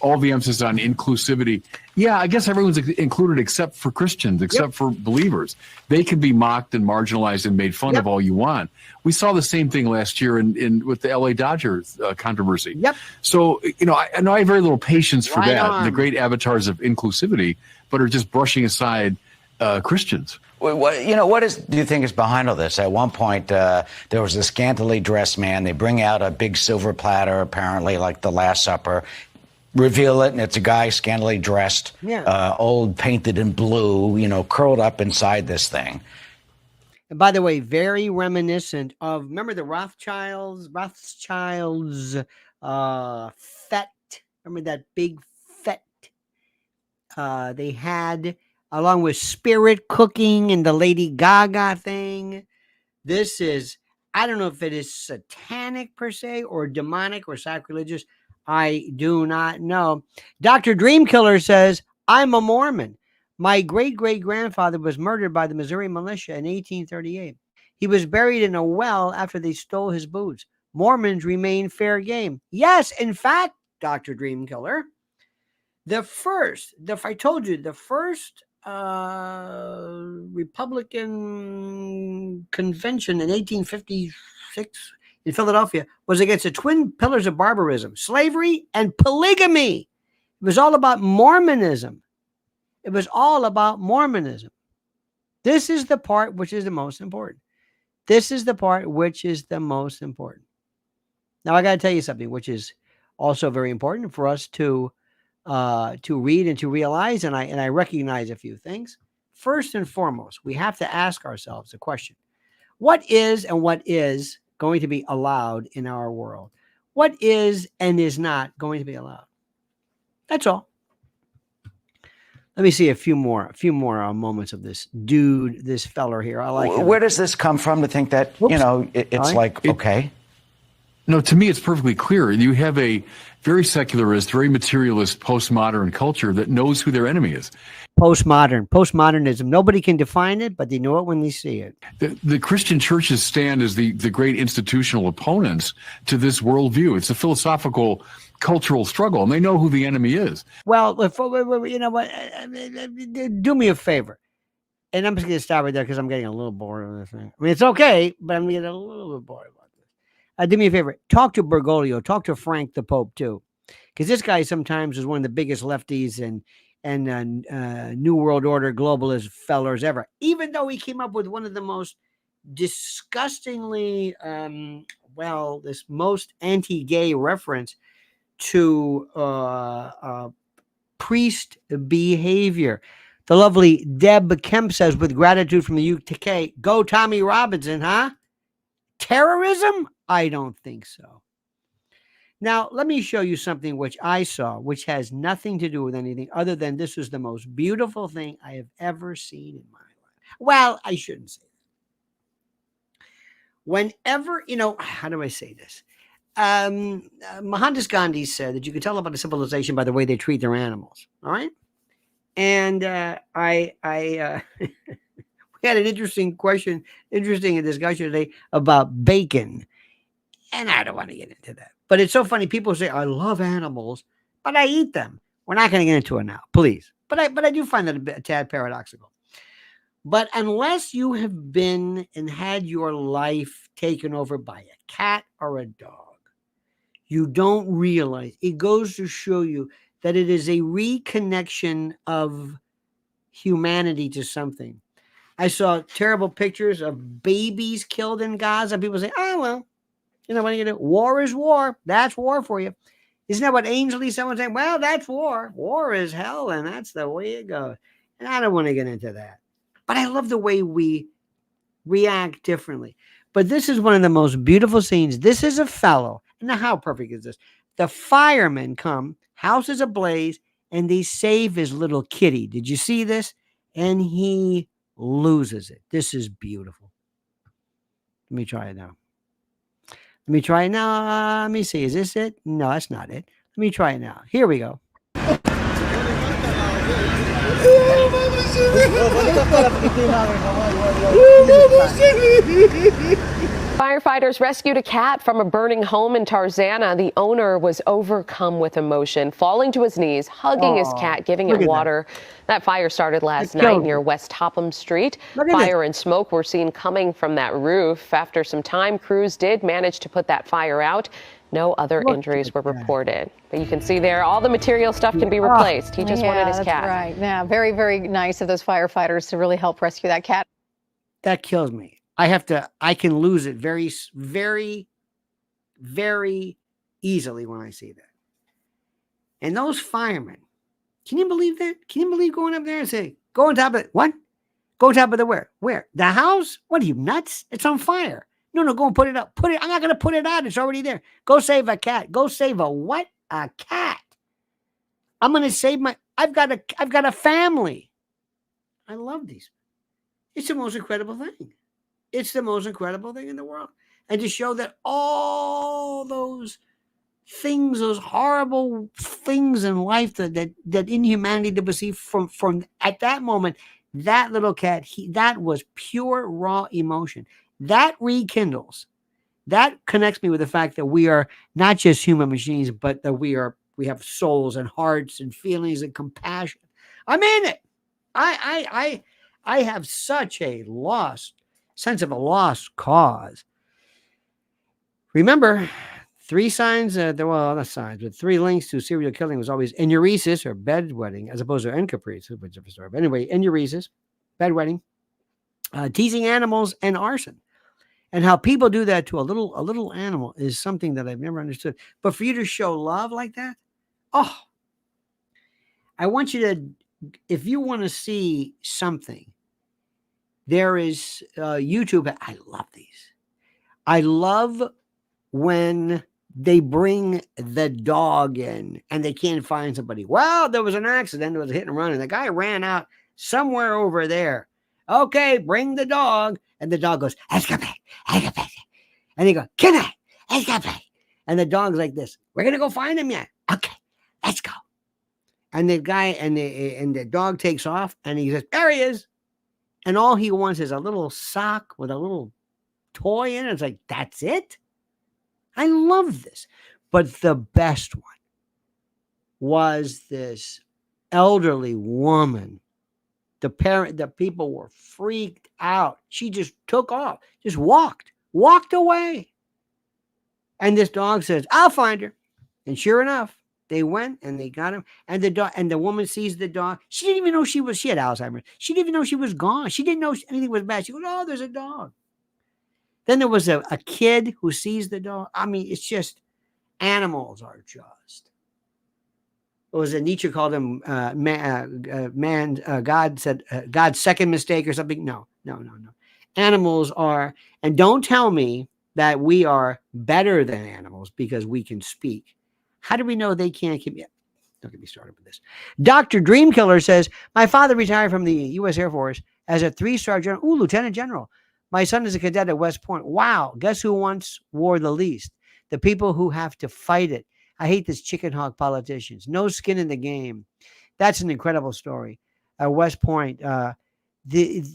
all the emphasis on inclusivity. Yeah, I guess everyone's included except for Christians, except for believers. They can be mocked and marginalized and made fun of all you want. We saw the same thing last year with the LA Dodgers controversy. Yep. So, I know I have very little patience for that, the great avatars of inclusivity, but are just brushing aside Christians. What do you think is behind all this? At one point, there was a scantily dressed man. They bring out a big silver platter, apparently like the Last Supper, reveal it, and it's a guy scantily dressed, old, painted in blue, curled up inside this thing. And by the way, very reminiscent of, remember the Rothschilds, fete. Remember that big fete they had, along with spirit cooking and the Lady Gaga thing. This is, I don't know if it is satanic per se or demonic or sacrilegious. I do not know. Dr. Dreamkiller says, I'm a Mormon. My great-great-grandfather was murdered by the Missouri militia in 1838. He was buried in a well after they stole his boots. Mormons remain fair game. Yes, in fact, Dr. Dreamkiller, the first Republican convention in 1856 in Philadelphia was against the twin pillars of barbarism, slavery and polygamy. It was all about Mormonism. This is the part which is the most important. Now, I got to tell you something, which is also very important for us to read and to realize, and I recognize a few things. First and foremost, we have to ask ourselves the question: what is going to be allowed in our world? What is and is not going to be allowed? That's all. Let me see a few more moments of this dude, this feller here. I like him. Where does this come from to think that, it's like, okay? No, to me, it's perfectly clear. You have a very secularist, very materialist, postmodern culture that knows who their enemy is. Postmodernism. Nobody can define it, but they know it when they see it. The Christian churches stand as the great institutional opponents to this worldview. It's a philosophical, cultural struggle, and they know who the enemy is. Well, you know what? Do me a favor. And I'm just going to stop right there because I'm getting a little bored of this thing. I mean, it's okay, but I'm getting a little bit bored about this. Do me a favor. Talk to Bergoglio. Talk to Frank the Pope, too. Because this guy sometimes is one of the biggest lefties and New World Order globalist fellers ever. Even though he came up with one of the most disgustingly, this most anti-gay reference to priest behavior. The lovely Deb Kemp says, with gratitude from the UK, go Tommy Robinson, huh? Terrorism? I don't think so. Now, let me show you something which I saw, which has nothing to do with anything other than this is the most beautiful thing I have ever seen in my life. Well, I shouldn't say that. Whenever, how do I say this? Mohandas Gandhi said that you can tell about a civilization by the way they treat their animals. All right. And we had an interesting discussion today about bacon. And I don't want to get into that. But it's so funny. People say, I love animals, but I eat them. We're not going to get into it now, please. But I do find that a tad paradoxical. But unless you have been and had your life taken over by a cat or a dog, you don't realize. It goes to show you that it is a reconnection of humanity to something. I saw terrible pictures of babies killed in Gaza. People say, oh, well, what are you going to do? War is war. That's war for you. Isn't that what Ainsley, someone saying, well, that's war. War is hell, and that's the way it goes. And I don't want to get into that. But I love the way we react differently. But this is one of the most beautiful scenes. This is a fellow. Now, how perfect is this? The firemen come, house is ablaze, and they save his little kitty. Did you see this? And he loses it. This is beautiful. Let me try it now. Let me try it now. Let me see. Is this it? No, that's not it. Let me try it now. Here we go. Firefighters rescued a cat from a burning home in Tarzana. The owner was overcome with emotion, falling to his knees, hugging his cat, giving it water. That fire started last night near West Topham Street. Fire and smoke were seen coming from that roof. After some time, crews did manage to put that fire out. No other injuries were reported. But you can see there, all the material stuff can be replaced. He just wanted his cat. That's right. Yeah, very, very nice of those firefighters to really help rescue that cat. That kills me. I can lose it very, very, very easily when I see that. And those firemen, can you believe that? Can you believe going up there and say, go on top of it? What? Go on top of the where? Where? The house? What are you, nuts? It's on fire. No, go and put it up. I'm not going to put it out. It's already there. Go save a cat. Go save a what? A cat. I'm going to save I've got a family. I love these. It's the most incredible thing. It's the most incredible thing in the world. And to show that all those things, those horrible things in life, that inhumanity that was seen from at that moment, that little cat, that was pure raw emotion. That rekindles. That connects me with the fact that we are not just human machines, but that we have souls and hearts and feelings and compassion. I'm in it. I have such a sense of a lost cause. Remember, 3 signs, not signs, but 3 links to serial killing was always enuresis or bedwetting, as opposed to encaprice, which is a story. But anyway, enuresis, bedwetting, teasing animals, and arson. And how people do that to a little animal is something that I've never understood. But for you to show love like that, I want you to, if you want to see something, there is YouTube. I love these. I love when they bring the dog in and they can't find somebody. Well, there was an accident. There was a hit and run, and the guy ran out somewhere over there. Okay, bring the dog. And the dog goes, escape. And they go, can I? Escape. And the dog's like this. We're going to go find him yet. Okay, let's go. And the guy and the dog takes off, and he says, there he is. And all he wants is a little sock with a little toy in it. It's like, that's it? I love this. But the best one was this elderly woman. The people were freaked out. She just took off, just walked away. And this dog says, I'll find her. And sure enough, they went and they got him. And the dog, and the woman sees the dog. She didn't even know she had Alzheimer's. She didn't even know she was gone. She didn't know anything was bad. She goes, oh, there's a dog. Then there was a kid who sees the dog. I mean, it's just, animals are just. It was a Nietzsche called him God said God's second mistake or something. No. Animals are, and don't tell me that we are better than animals because we can speak. How do we know they can't keep? Yeah, don't get me started with this. Dr. Dreamkiller says, my father retired from the U.S. Air Force as a 3-star general. Ooh, lieutenant general. My son is a cadet at West Point. Wow. Guess who once wore the least? The people who have to fight it. I hate this chicken hawk politicians. No skin in the game. That's an incredible story. West Point. There's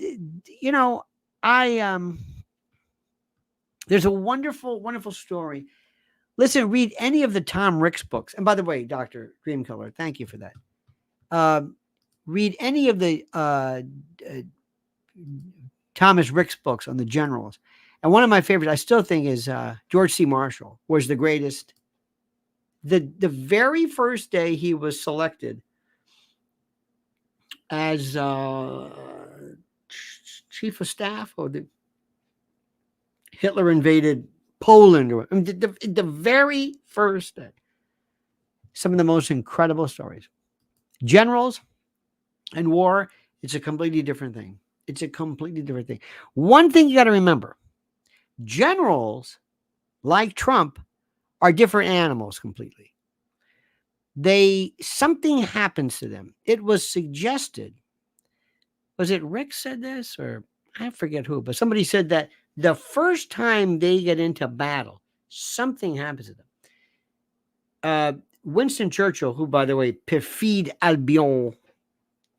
a wonderful, wonderful story. Listen, read any of the Tom Ricks books. And by the way, Dr. Dreamkiller, thank you for that. Read any of the Thomas Ricks books on the generals. And one of my favorites, I still think, is George C. Marshall was the greatest. The very first day he was selected as chief of staff, or Hitler invaded Poland, or the very first day. Some of the most incredible stories. Generals and war, it's a completely different thing. It's a completely different thing. One thing you got to remember, generals like Trump are different animals completely. something happens to them. It was suggested. Was it Rick said this, or I forget who, but somebody said that the first time they get into battle, something happens to them. Winston Churchill, who, by the way, perfide Albion,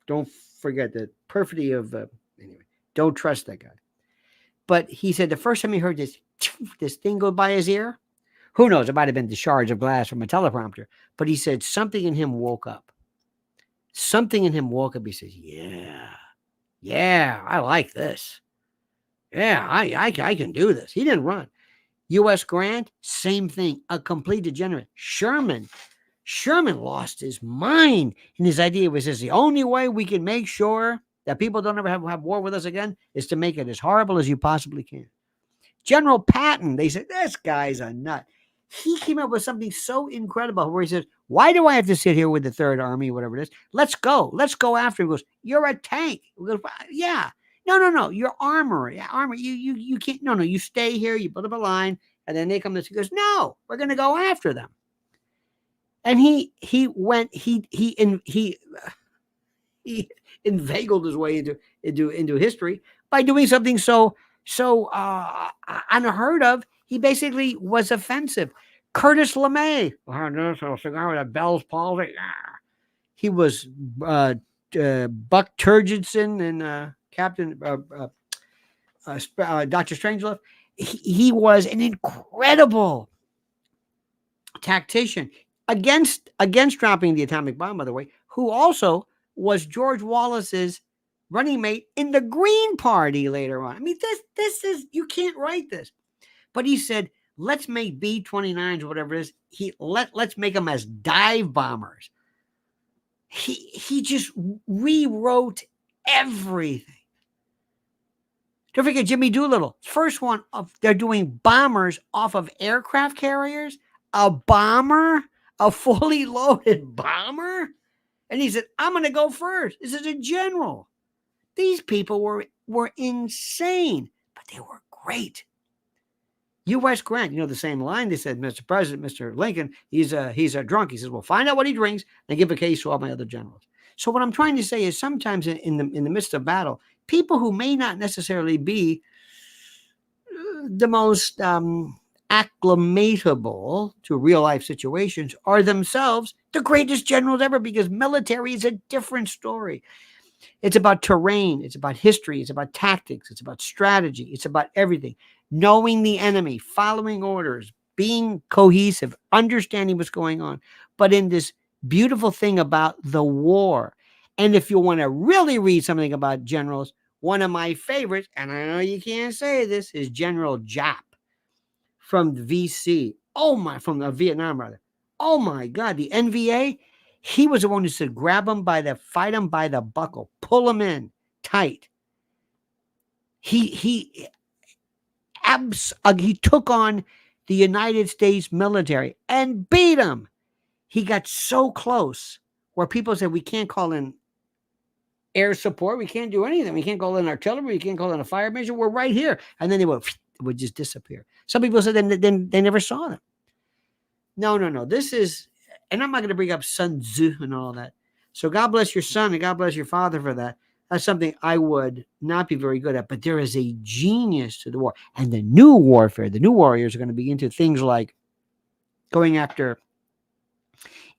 don't forget the perfidy of, anyway, don't trust that guy. But he said the first time he heard this thing go by his ear, who knows, it might have been discharge of glass from a teleprompter, but he said something in him woke up. Something in him woke up. He says, yeah, I like this. Yeah, I can do this. He didn't run. U.S. Grant, same thing, a complete degenerate. Sherman lost his mind. And his idea was this: the only way we can make sure that people don't ever have war with us again is to make it as horrible as you possibly can. General Patton, they said, this guy's a nut. He came up with something so incredible where he says, why do I have to sit here with the Third Army, whatever it is? Let's go after him. He goes, you're a tank. We go, yeah. No. You're armor. Yeah, armor. You can't. No. You stay here. You put up a line, and then they come. He goes, no, we're going to go after them. And he inveigled his way into history by doing something so unheard of. He basically was offensive. Curtis LeMay, cigar with a Bell's palsy. He was Buck Turgidson and Captain Dr. Strangelove. He was an incredible tactician against dropping the atomic bomb, by the way, who also was George Wallace's running mate in the Green Party later on. I mean, this is, you can't write this. But he said, let's make B-29s or whatever it is. Let's make them as dive bombers. He just rewrote everything. Don't forget Jimmy Doolittle. First one, they're doing bombers off of aircraft carriers. A bomber, a fully loaded bomber. And he said, I'm going to go first. This is a general. These people were insane, but they were great. U.S. Grant, the same line. They said, Mr. President, Mr. Lincoln, he's a drunk. He says, well, find out what he drinks and give a case to all my other generals. So what I'm trying to say is sometimes in the midst of battle, people who may not necessarily be the most acclimatable to real life situations are themselves the greatest generals ever, because military is a different story. It's about terrain. It's about history. It's about tactics. It's about strategy. It's about everything. Knowing the enemy, following orders, being cohesive, understanding what's going on. But in this beautiful thing about the war, and if you want to really read something about generals, one of my favorites, and I know you can't say this, is General Giap from the VC. From the Vietnam, rather. Oh my God, the NVA. He was the one who said, fight him by the buckle, pull him in tight. He took on the United States military and beat them. He got so close where people said, we can't call in air support. We can't do anything. We can't call in artillery. We can't call in a fire mission. We're right here. And then they would just disappear. Some people said then they never saw them. No. This is, and I'm not going to bring up Sun Tzu and all that. So God bless your son and God bless your father for that. That's something I would not be very good at. But there is a genius to the war. And the new warfare, the new warriors are going to be into things like going after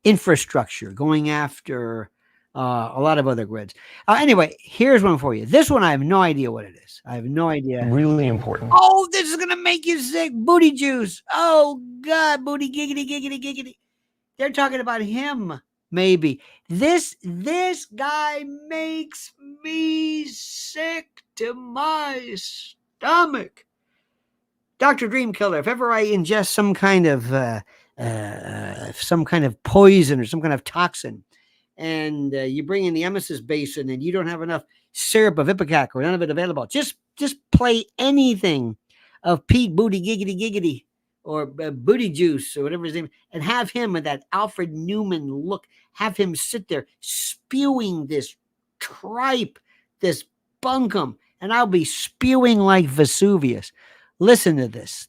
infrastructure, going after a lot of other grids. Anyway, here's one for you. This one, I have no idea what it is. I have no idea. Really important. Oh, this is going to make you sick. Booty juice. Oh, God. Booty giggity. They're talking about him, maybe. This guy makes me sick to my stomach. Dr. Dreamkiller, if ever I ingest some kind of poison or some kind of toxin, and you bring in the emesis basin and you don't have enough syrup of ipecac or none of it available, just play anything of Pete Booty Giggity or Booty Juice or whatever his name, and have him with that Alfred Newman look, have him sit there spewing this tripe, this bunkum, and I'll be spewing like Vesuvius. Listen to this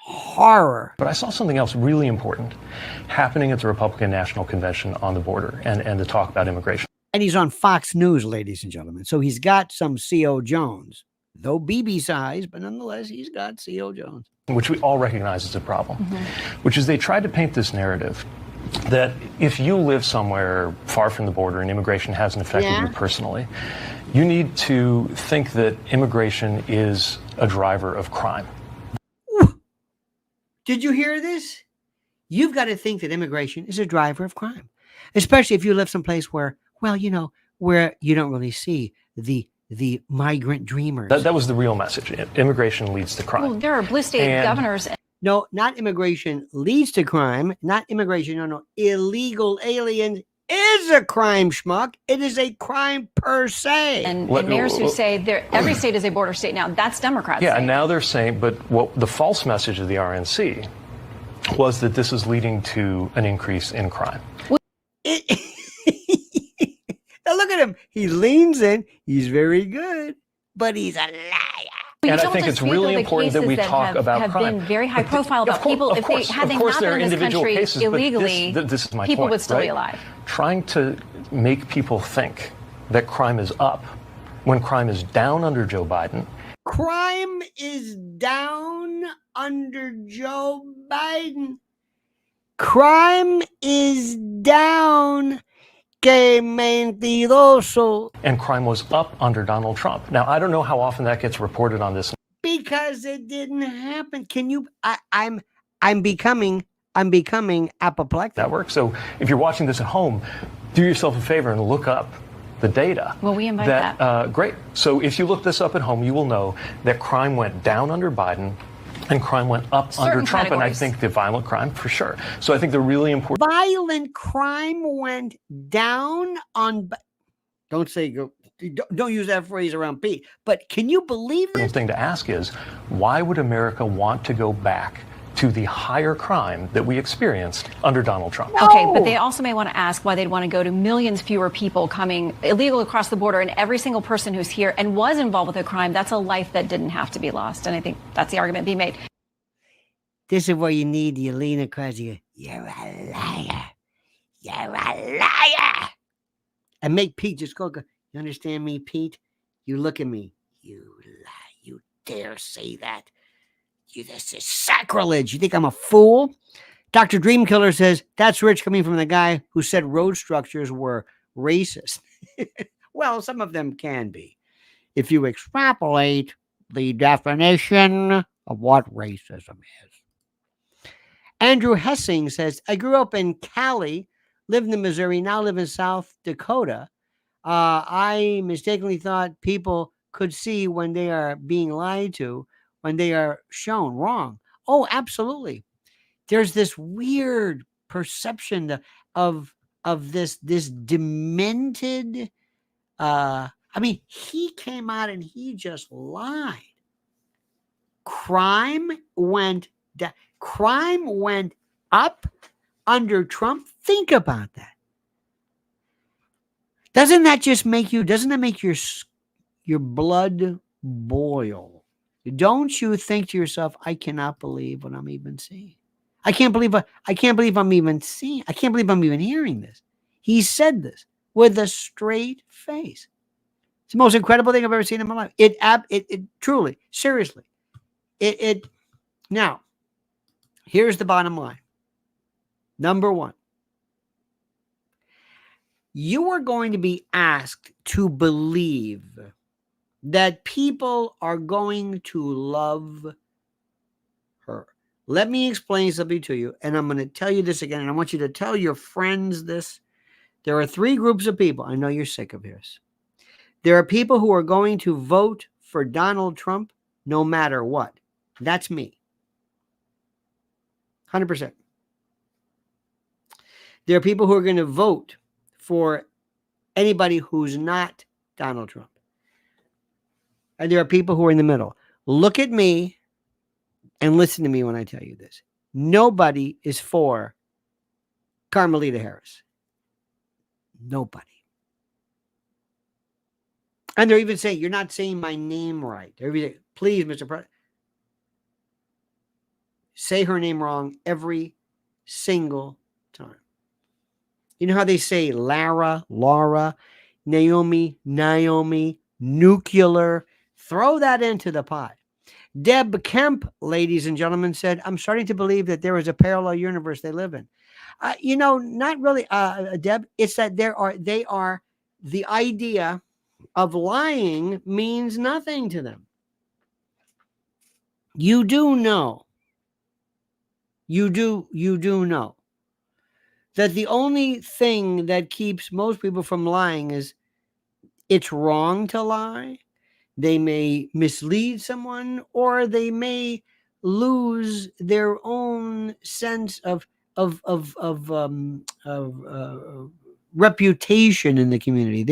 horror. But I saw something else really important happening at the Republican National Convention on the border and the talk about immigration. And he's on Fox News, ladies and gentlemen. So he's got some C.O. Jones, though BB size, but nonetheless, he's got C.O. Jones. Which we all recognize as a problem, which is they tried to paint this narrative that if you live somewhere far from the border and immigration hasn't affected you personally, you need to think that immigration is a driver of crime. Did you hear this? You've got to think that immigration is a driver of crime, especially if you live someplace where, well, you know, where you don't really see the migrant dreamers. That was the real message. Immigration leads to crime. Well, there are blue state governors. No, not immigration leads to crime. Not immigration. No. Illegal aliens is a crime, schmuck. It is a crime per se. And mayors who say every state is a border state now. That's Democrats. Yeah, saying. and now they're saying, but what the false message of the RNC was that this is leading to an increase in crime. Now look at him. He leans in. He's very good, but he's a liar. And I think it's really important that we talk about crime. Have been very high profile about people. If they had not been in this country illegally, this is my people point, would still right? be alive. Trying to make people think that crime is up when crime is down under Joe Biden. Crime is down under Joe Biden. Crime is down. Que mentiroso. And crime was up under Donald Trump. Now, I don't know how often that gets reported on this. Because it didn't happen. Can you? I'm becoming apoplectic. That works. So if you're watching this at home, do yourself a favor and look up the data. Well, we invite that. Great. So if you look this up at home, you will know that crime went down under Biden and crime went up under Trump. Categories. And I think the violent crime for sure. So I think they're really important. Violent crime went down on. Don't say go. Don't use that phrase around Pete. But can you believe this? The thing to ask is, why would America want to go back to the higher crime that we experienced under Donald Trump? No. Okay, but they also may want to ask why they'd want to go to millions fewer people coming illegal across the border, and every single person who's here and was involved with a crime, that's a life that didn't have to be lost. And I think that's the argument being made. This is where you need you lean across you. You're a liar. You're a liar. And make Pete just go. You understand me, Pete? You look at me. You lie. You dare say that. This is sacrilege. You think I'm a fool? Dr. Dreamkiller says, that's rich coming from the guy who said road structures were racist. Well, some of them can be. If you extrapolate the definition of what racism is. Andrew Hessing says, I grew up in Cali, lived in Missouri, now live in South Dakota. I mistakenly thought people could see when they are being lied to, when they are shown wrong. Oh, absolutely. There's this weird perception of this demented. I mean, he came out and he just lied. Crime went down. Crime went up under Trump. Think about that. Doesn't that just make you? Doesn't that make your blood boil? Don't you think to yourself, I cannot believe what I'm even seeing. I can't believe I'm even seeing. I can't believe I'm even hearing this. He said this with a straight face. It's the most incredible thing I've ever seen in my life. It truly, seriously. Now, here's the bottom line. Number one, you are going to be asked to believe that people are going to love her. Let me explain something to you, and I'm going to tell you this again, and I want you to tell your friends this. There are three groups of people. I know you're sick of this. There are people who are going to vote for Donald Trump no matter what. That's me. 100%. There are people who are going to vote for anybody who's not Donald Trump. And there are people who are in the middle. Look at me and listen to me when I tell you this. Nobody is for Kamala Harris. Nobody. And they're even saying, you're not saying my name right. They're even saying, please, Mr. President. say her name wrong every single time. You know how they say Lara, Laura, Naomi, nuclear? Throw that into the pot. Deb Kemp, ladies and gentlemen, said, I'm starting to believe that there is a parallel universe they live in. Not really, Deb. It's that they are, the idea of lying means nothing to them. You do know that the only thing that keeps most people from lying is it's wrong to lie. They may mislead someone, or they may lose their own sense of reputation in the community.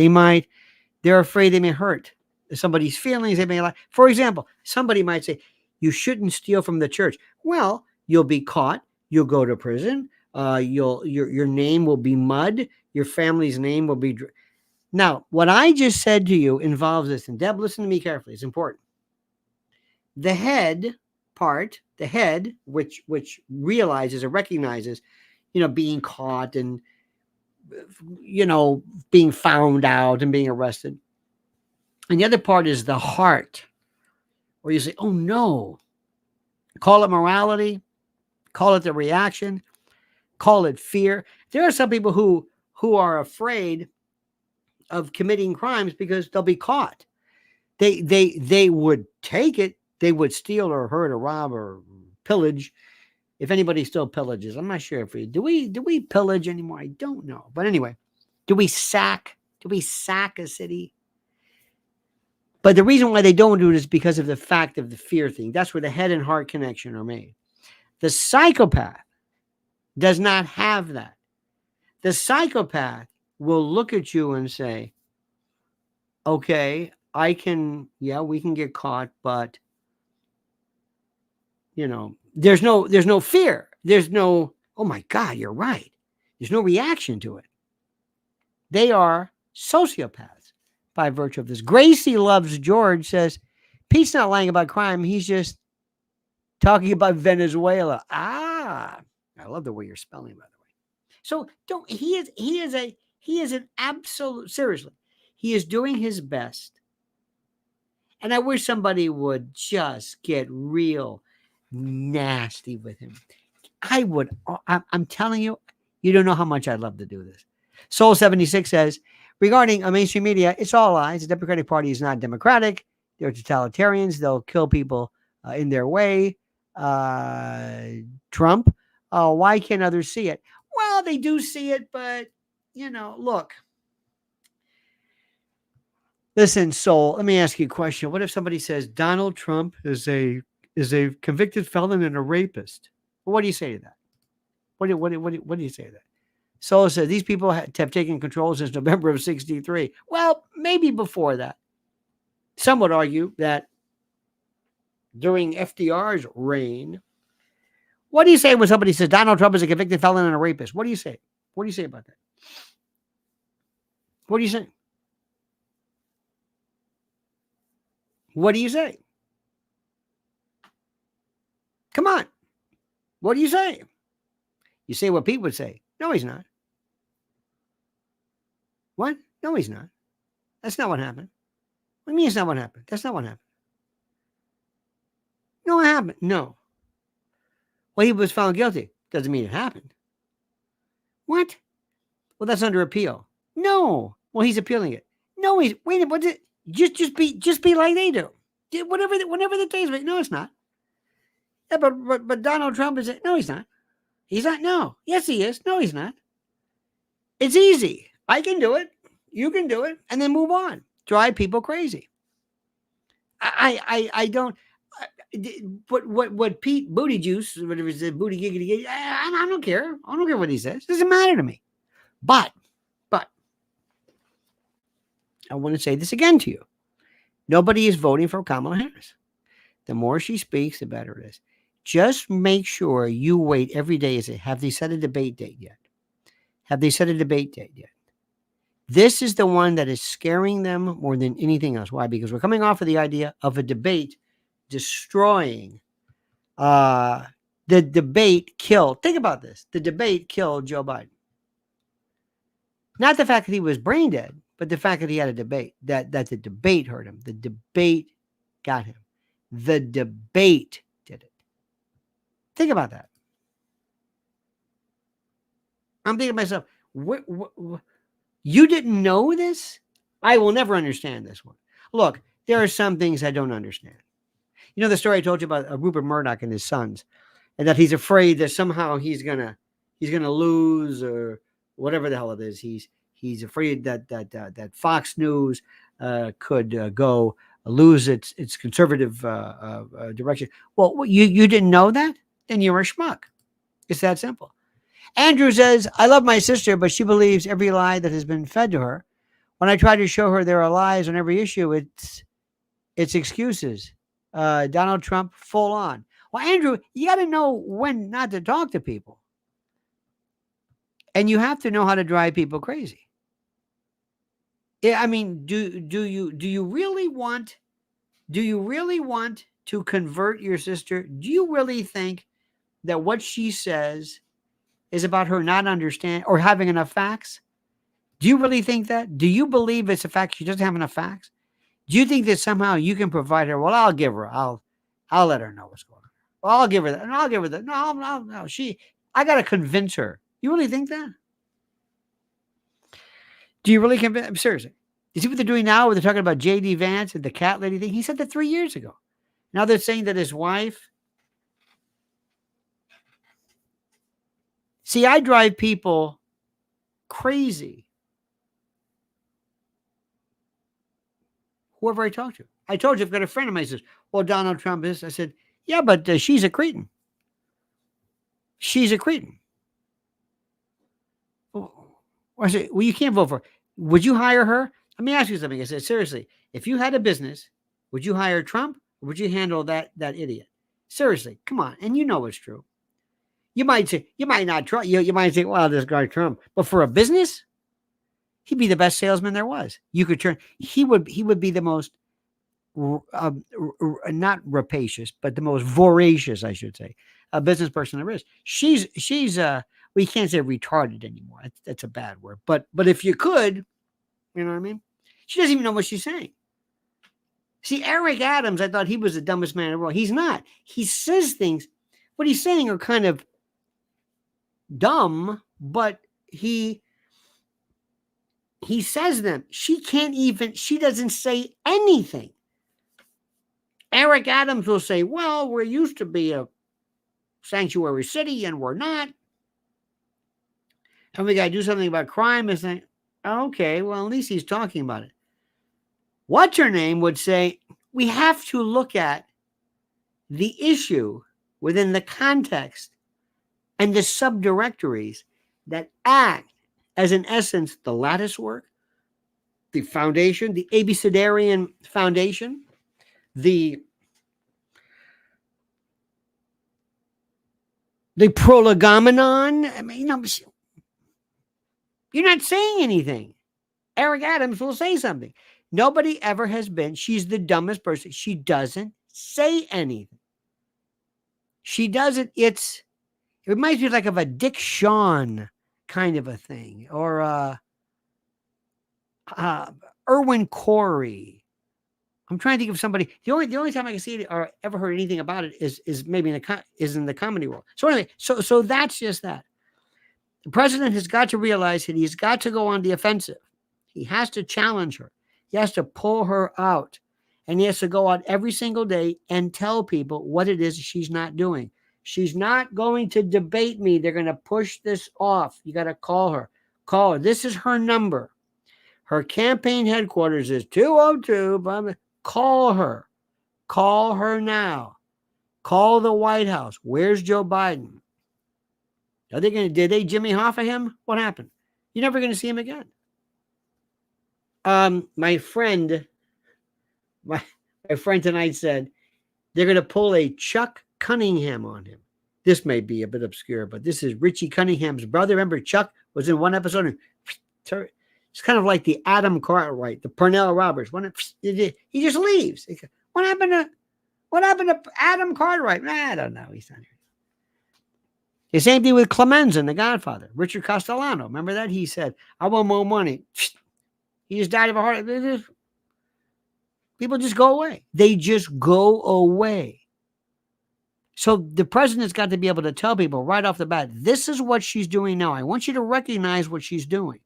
They're afraid they may hurt somebody's feelings. They may lie. For example, somebody might say, you shouldn't steal from the church. Well, you'll be caught. You'll go to prison. Your name will be mud. Your family's name will be. Now, what I just said to you involves this, and Deb, listen to me carefully. It's important. The head part, which realizes or recognizes, being caught and, being found out and being arrested. And the other part is the heart, where you say, oh no, call it morality, call it the reaction, call it fear. There are some people who are afraid of committing crimes because they'll be caught. They would take it. They would steal or hurt or rob or pillage. If anybody still pillages, I'm not sure if do we pillage anymore? I don't know. But anyway, do we sack a city? But the reason why they don't do it is because of the fact of the fear thing. That's where the head and heart connection are made. The psychopath does not have that. The psychopath will look at you and say, okay, we can get caught, but there's no fear. There's no, oh my God, you're right. There's no reaction to it. They are sociopaths by virtue of this. Gracie Loves George says, Pete's not lying about crime. He's just talking about Venezuela. I love the way you're spelling, by the way. So he is an absolute, seriously, he is doing his best. And I wish somebody would just get real nasty with him. I'm telling you, you don't know how much I'd love to do this. Soul 76 says, regarding mainstream media, it's all lies. The Democratic Party is not democratic. They're totalitarians. They'll kill people in their way. Trump, why can't others see it? Well, they do see it, but, look. Listen, Soul, let me ask you a question. What if somebody says Donald Trump is a convicted felon and a rapist? Well, what do you say to that? What do you say to that? Soul says these people have taken control since November of 63. Well, maybe before that. Some would argue that during FDR's reign. What do you say when somebody says Donald Trump is a convicted felon and a rapist? What do you say? What do you say about that? What do you say? What do you say? Come on. What do you say? You say what Pete would say. No, he's not. What? No, he's not. That's not what happened. What do you mean it's not what happened? That's not what happened. No, it happened. No. Well, he was found guilty. Doesn't mean it happened. What? Well, that's under appeal. No. Well, he's appealing it. No, he's wait. What's it? Just be like they do. Whenever the days. No, it's not. Yeah, but Donald Trump is it? No, he's not. He's not. No. Yes, he is. No, he's not. It's easy. I can do it. You can do it, and then move on. Drive people crazy. I don't. What Pete Booty Juice, whatever he said, Booty Giggity, I don't care. I don't care what he says. It doesn't matter to me. But I want to say this again to you. Nobody is voting for Kamala Harris. The more she speaks, the better it is. Just make sure you wait every day and say, have they set a debate date yet? Have they set a debate date yet? This is the one that is scaring them more than anything else. Why? Because we're coming off of the idea of a debate destroying the the debate killed. Think about this. The debate killed Joe Biden. Not the fact that he was brain dead, but the fact that he had a debate, that the debate hurt him. The debate got him. The debate did it. Think about that. I'm thinking to myself, you didn't know this? I will never understand this one. Look, there are some things I don't understand. You know the story I told you about Rupert Murdoch and his sons, and that he's afraid that somehow he's gonna lose, or whatever the hell it is. He's afraid that Fox News could go lose its conservative direction. Well, you didn't know that? Then you're a schmuck. It's that simple. Andrew says, I love my sister, but she believes every lie that has been fed to her. When I try to show her there are lies on every issue, it's excuses. Donald Trump, full on. Well, Andrew, you got to know when not to talk to people. And you have to know how to drive people crazy. Yeah, I mean, do you really want to convert your sister? Do you really think that what she says is about her not understanding or having enough facts? Do you really think that? Do you believe it's a fact she doesn't have enough facts? Do you think that somehow you can provide her? Well, I'll give her. I'll let her know what's going on. Well, I'll give her that. And I'll give her that. No. I got to convince her. You really think that? Do you really convince? Seriously. You see what they're doing now? Where they're talking about J.D. Vance and the cat lady thing? He said that 3 years ago. Now they're saying that his wife. See, I drive people crazy. Whoever I talk to. I told you, I've got a friend of mine who says, well, Donald Trump is. I said, yeah, but she's a cretin. She's a cretin. I said, well, you can't vote for her. Would you hire her? Let me ask you something. I said, seriously, if you had a business, would you hire Trump or would you handle that idiot? Seriously, come on. And you know it's true. You might say, you might not try. You might say, well, this guy Trump. But for a business, he'd be the best salesman there was. You could turn. He would be the most, not rapacious, but the most voracious, I should say, a business person there is. She's we can't say retarded anymore. That's a bad word. But if you could, you know what I mean? She doesn't even know what she's saying. See, Eric Adams, I thought he was the dumbest man in the world. He's not. He says things. What he's saying are kind of dumb, but he says them. She doesn't say anything. Eric Adams will say, well, we used to be a sanctuary city and we're not. And we got to do something about crime. It's like, okay, well, at least he's talking about it. What's her name would say, we have to look at the issue within the context and the subdirectories that act as, in essence, the lattice work, the foundation, the abecedarian foundation, the prolegomenon. I mean, you're not saying anything. Eric Adams will say something. Nobody ever has been. She's the dumbest person. She doesn't say anything. She doesn't. It reminds me like of a Dick Shawn kind of a thing, or Erwin Corey. I'm trying to think of somebody. The only time I can see it or ever heard anything about it is maybe in the comedy world. So anyway, so that's just that. The president has got to realize that he's got to go on the offensive. He has to challenge her. He has to pull her out. And he has to go out every single day and tell people what it is she's not doing. She's not going to debate me. They're going to push this off. You got to call her. Call her. This is her number. Her campaign headquarters is 202. Call her. Call her now. Call the White House. Where's Joe Biden? Did they Jimmy Hoffa him? What happened? You're never going to see him again. My friend tonight said they're going to pull a Chuck Cunningham on him. This may be a bit obscure, but this is Richie Cunningham's brother. Remember, Chuck was in one episode. And it's kind of like the Adam Cartwright, the Pernell Roberts. He just leaves. What happened to Adam Cartwright? I don't know. He's not here. The same thing with Clemenza, The Godfather. Richard Castellano. Remember that? He said, I want more money. He just died of a heart. People just go away. They just go away. So the president's got to be able to tell people right off the bat, this is what she's doing now. I want you to recognize what she's doing.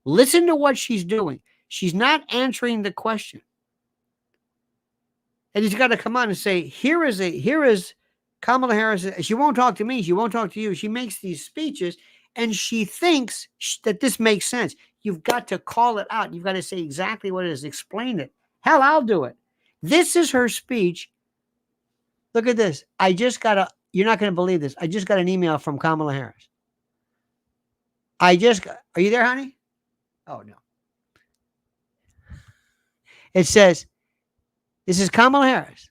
Listen to what she's doing. She's not answering the question. And he's got to come on and say, here is Kamala Harris. She won't talk to me. She won't talk to you. She makes these speeches and she thinks that this makes sense. You've got to call it out. You've got to say exactly what it is. Explain it. Hell, I'll do it. This is her speech. Look at this. You're not going to believe this. I just got an email from Kamala Harris. Are you there, honey? Oh, no. It says, this is Kamala Harris.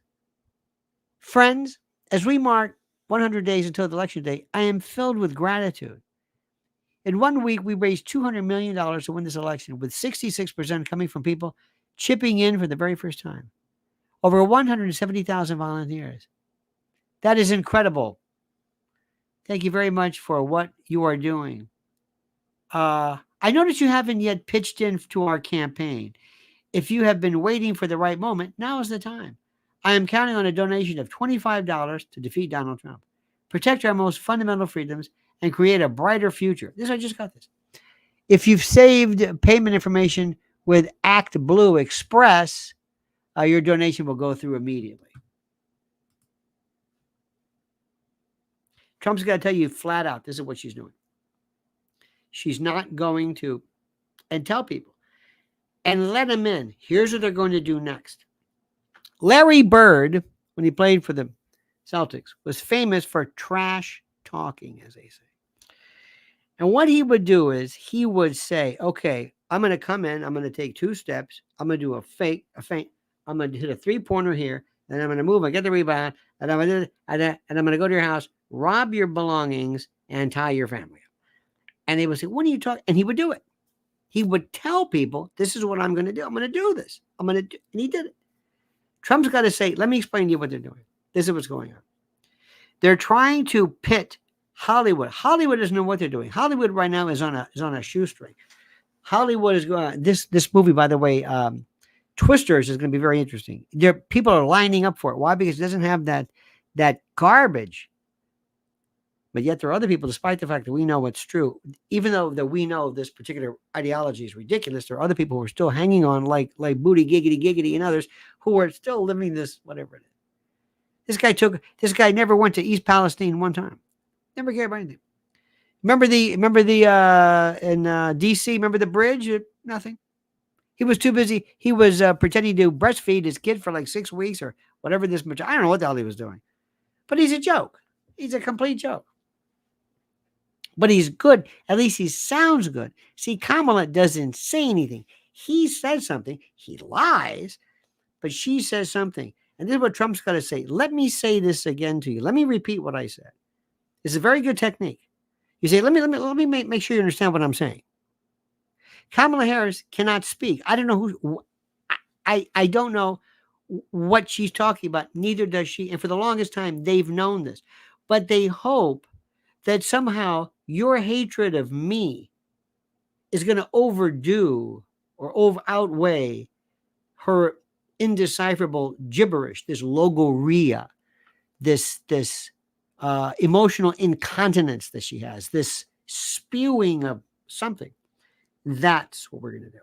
Friends, as we mark 100 days until the election day, I am filled with gratitude. In 1 week, we raised $200 million to win this election, with 66% coming from people chipping in for the very first time. Over 170,000 volunteers. That is incredible. Thank you very much for what you are doing. I notice you haven't yet pitched in to our campaign. If you have been waiting for the right moment, now is the time. I am counting on a donation of $25 to defeat Donald Trump, protect our most fundamental freedoms, and create a brighter future. I just got this. If you've saved payment information with Act Blue Express, your donation will go through immediately. Trump's got to tell you flat out, this is what she's doing. She's not going to, and tell people, and let them in. Here's what they're going to do next. Larry Bird, when he played for the Celtics, was famous for trash talking, as they say. And what he would do is he would say, okay, I'm going to come in. I'm going to take 2 steps. I'm going to do a feint. I'm going to hit a 3-pointer here. Then I'm going to move. I get the rebound. And I'm going to go to your house, rob your belongings, and tie your family up. And they would say, what are you talking? And he would do it. He would tell people, this is what I'm going to do. I'm going to do this. And he did it. Trump's got to say, let me explain to you what they're doing. This is what's going on. They're trying to pit Hollywood. Hollywood doesn't know what they're doing. Hollywood right now is on a shoestring. Hollywood is going. This movie, by the way, Twisters, is going to be very interesting. People are lining up for it. Why? Because it doesn't have that garbage. But yet there are other people, despite the fact that we know it's true, even though that we know this particular ideology is ridiculous, there are other people who are still hanging on like Booty Giggity and others who are still living this, whatever it is. This guy never went to East Palestine one time. Never cared about anything. Remember the in DC, remember the bridge? Nothing. He was too busy. He was pretending to breastfeed his kid for like 6 weeks or whatever this much. I don't know what the hell he was doing. But he's a joke. He's a complete joke. But he's good. At least he sounds good. See, Kamala doesn't say anything. He says something. He lies, but she says something. And this is what Trump's got to say. Let me say this again to you. Let me repeat what I said. It's a very good technique. You say, let me make sure you understand what I'm saying. Kamala Harris cannot speak. I don't know who. I don't know what she's talking about. Neither does she. And for the longest time, they've known this. But they hope that somehow your hatred of me is going to overdo or outweigh her indecipherable gibberish, this logorrhea, this emotional incontinence that she has, this spewing of something. That's what we're going to do.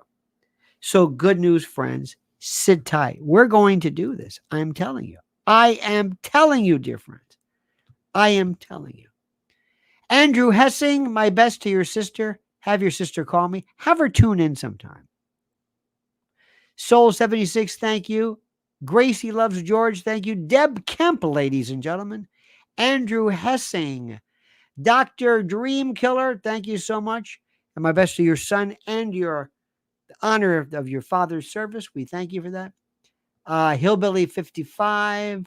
So good news, friends. Sit tight. We're going to do this. I'm telling you. I am telling you, dear friends. I am telling you. Andrew Hessing, my best to your sister. Have your sister call me. Have her tune in sometime. Soul 76, thank you. Gracie Loves George, thank you. Deb Kemp, ladies and gentlemen. Andrew Hessing. Dr. Dream Killer, thank you so much. And my best to your son and the honor of your father's service. We thank you for that. Hillbilly 55.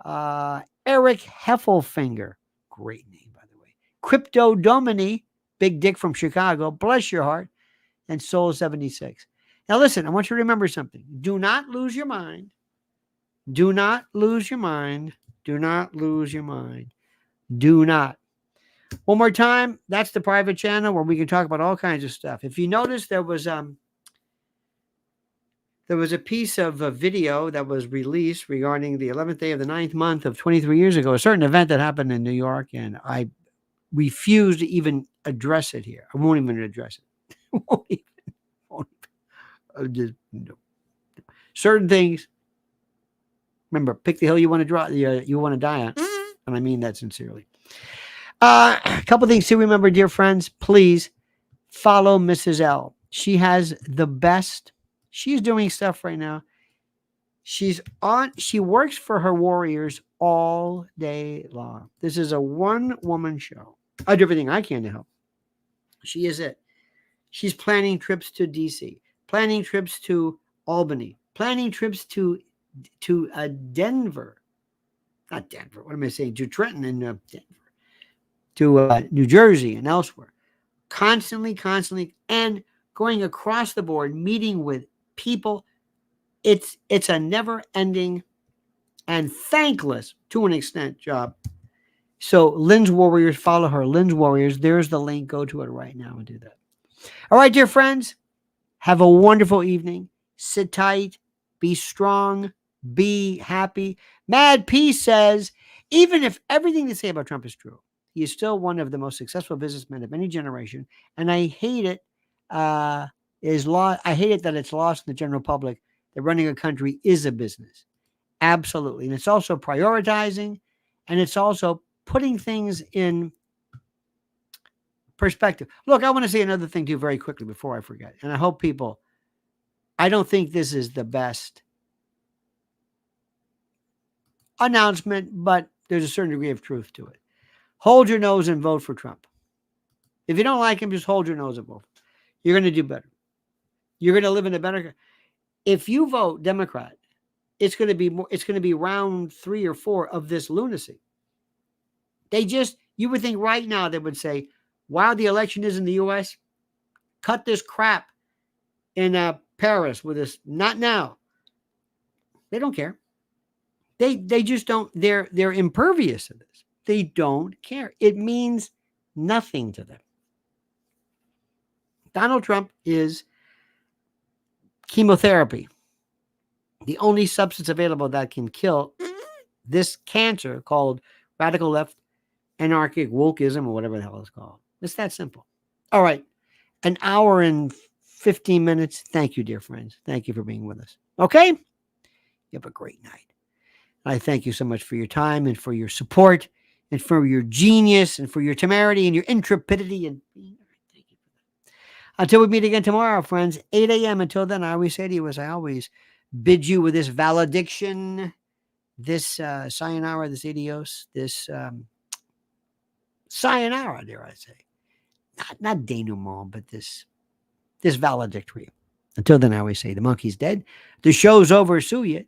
Eric Heffelfinger. Great name, by the way. Crypto Domini. Big Dick from Chicago. Bless your heart. And Soul 76. Now listen, I want you to remember something. Do not lose your mind. Do not lose your mind. Do not lose your mind. Do not. One more time, that's the private channel where we can talk about all kinds of stuff. If you notice, there was a piece of a video that was released regarding the 11th day of the 9th month of 23 years ago, a certain event that happened in New York, and I refuse to even address it here. I won't even address it. No. Certain things. Remember, pick the hill you want to draw. You want to die on, and I mean that sincerely. A couple things to remember, dear friends. Please follow Mrs. L. She has the best. She's doing stuff right now. She works for her warriors all day long. This is a one-woman show. I do everything I can to help. She is it. She's planning trips to DC, planning trips to Albany, planning trips to Denver. Not Denver. What am I saying? To Trenton and Denver. To New Jersey and elsewhere. Constantly, and going across the board, meeting with people. It's a never-ending and thankless, to an extent, job. So Lynn's Warriors, follow her. Lynn's Warriors, there's the link. Go to it right now and do that. All right, dear friends, have a wonderful evening. Sit tight. Be strong. Be happy. Mad P says, even if everything they say about Trump is true, he is still one of the most successful businessmen of any generation. And I hate it. I hate it that it's lost in the general public that running a country is a business. Absolutely. And it's also prioritizing, and it's also putting things in perspective. Look, I want to say another thing too very quickly before I forget. And I hope people, I don't think this is the best announcement, but there's a certain degree of truth to it. Hold your nose and vote for Trump. If you don't like him, just hold your nose and vote. You're going to do better. You're going to live in a better. If you vote Democrat, it's going to be more. It's going to be round 3 or 4 of this lunacy. You would think right now they would say, "While the election is in the U.S., cut this crap in Paris with this." Not now. They don't care. They just don't. They're impervious to this. They don't care. It means nothing to them. Donald Trump is chemotherapy. The only substance available that can kill this cancer called radical left, anarchic wokeism, or whatever the hell it's called. It's that simple. All right. An hour and 15 minutes. Thank you, dear friends. Thank you for being with us. Okay? You have a great night. I thank you so much for your time and for your support and for your genius and for your temerity and your intrepidity. And thank you for that. Until we meet again tomorrow, friends, 8 a.m. Until then, I always say to you, as I always bid you with this valediction, this sayonara, this adios, this sayonara, dare I say. Not denouement, but this valedictory. Until then, I always say, the monkey's dead. The show's over. Sue ya.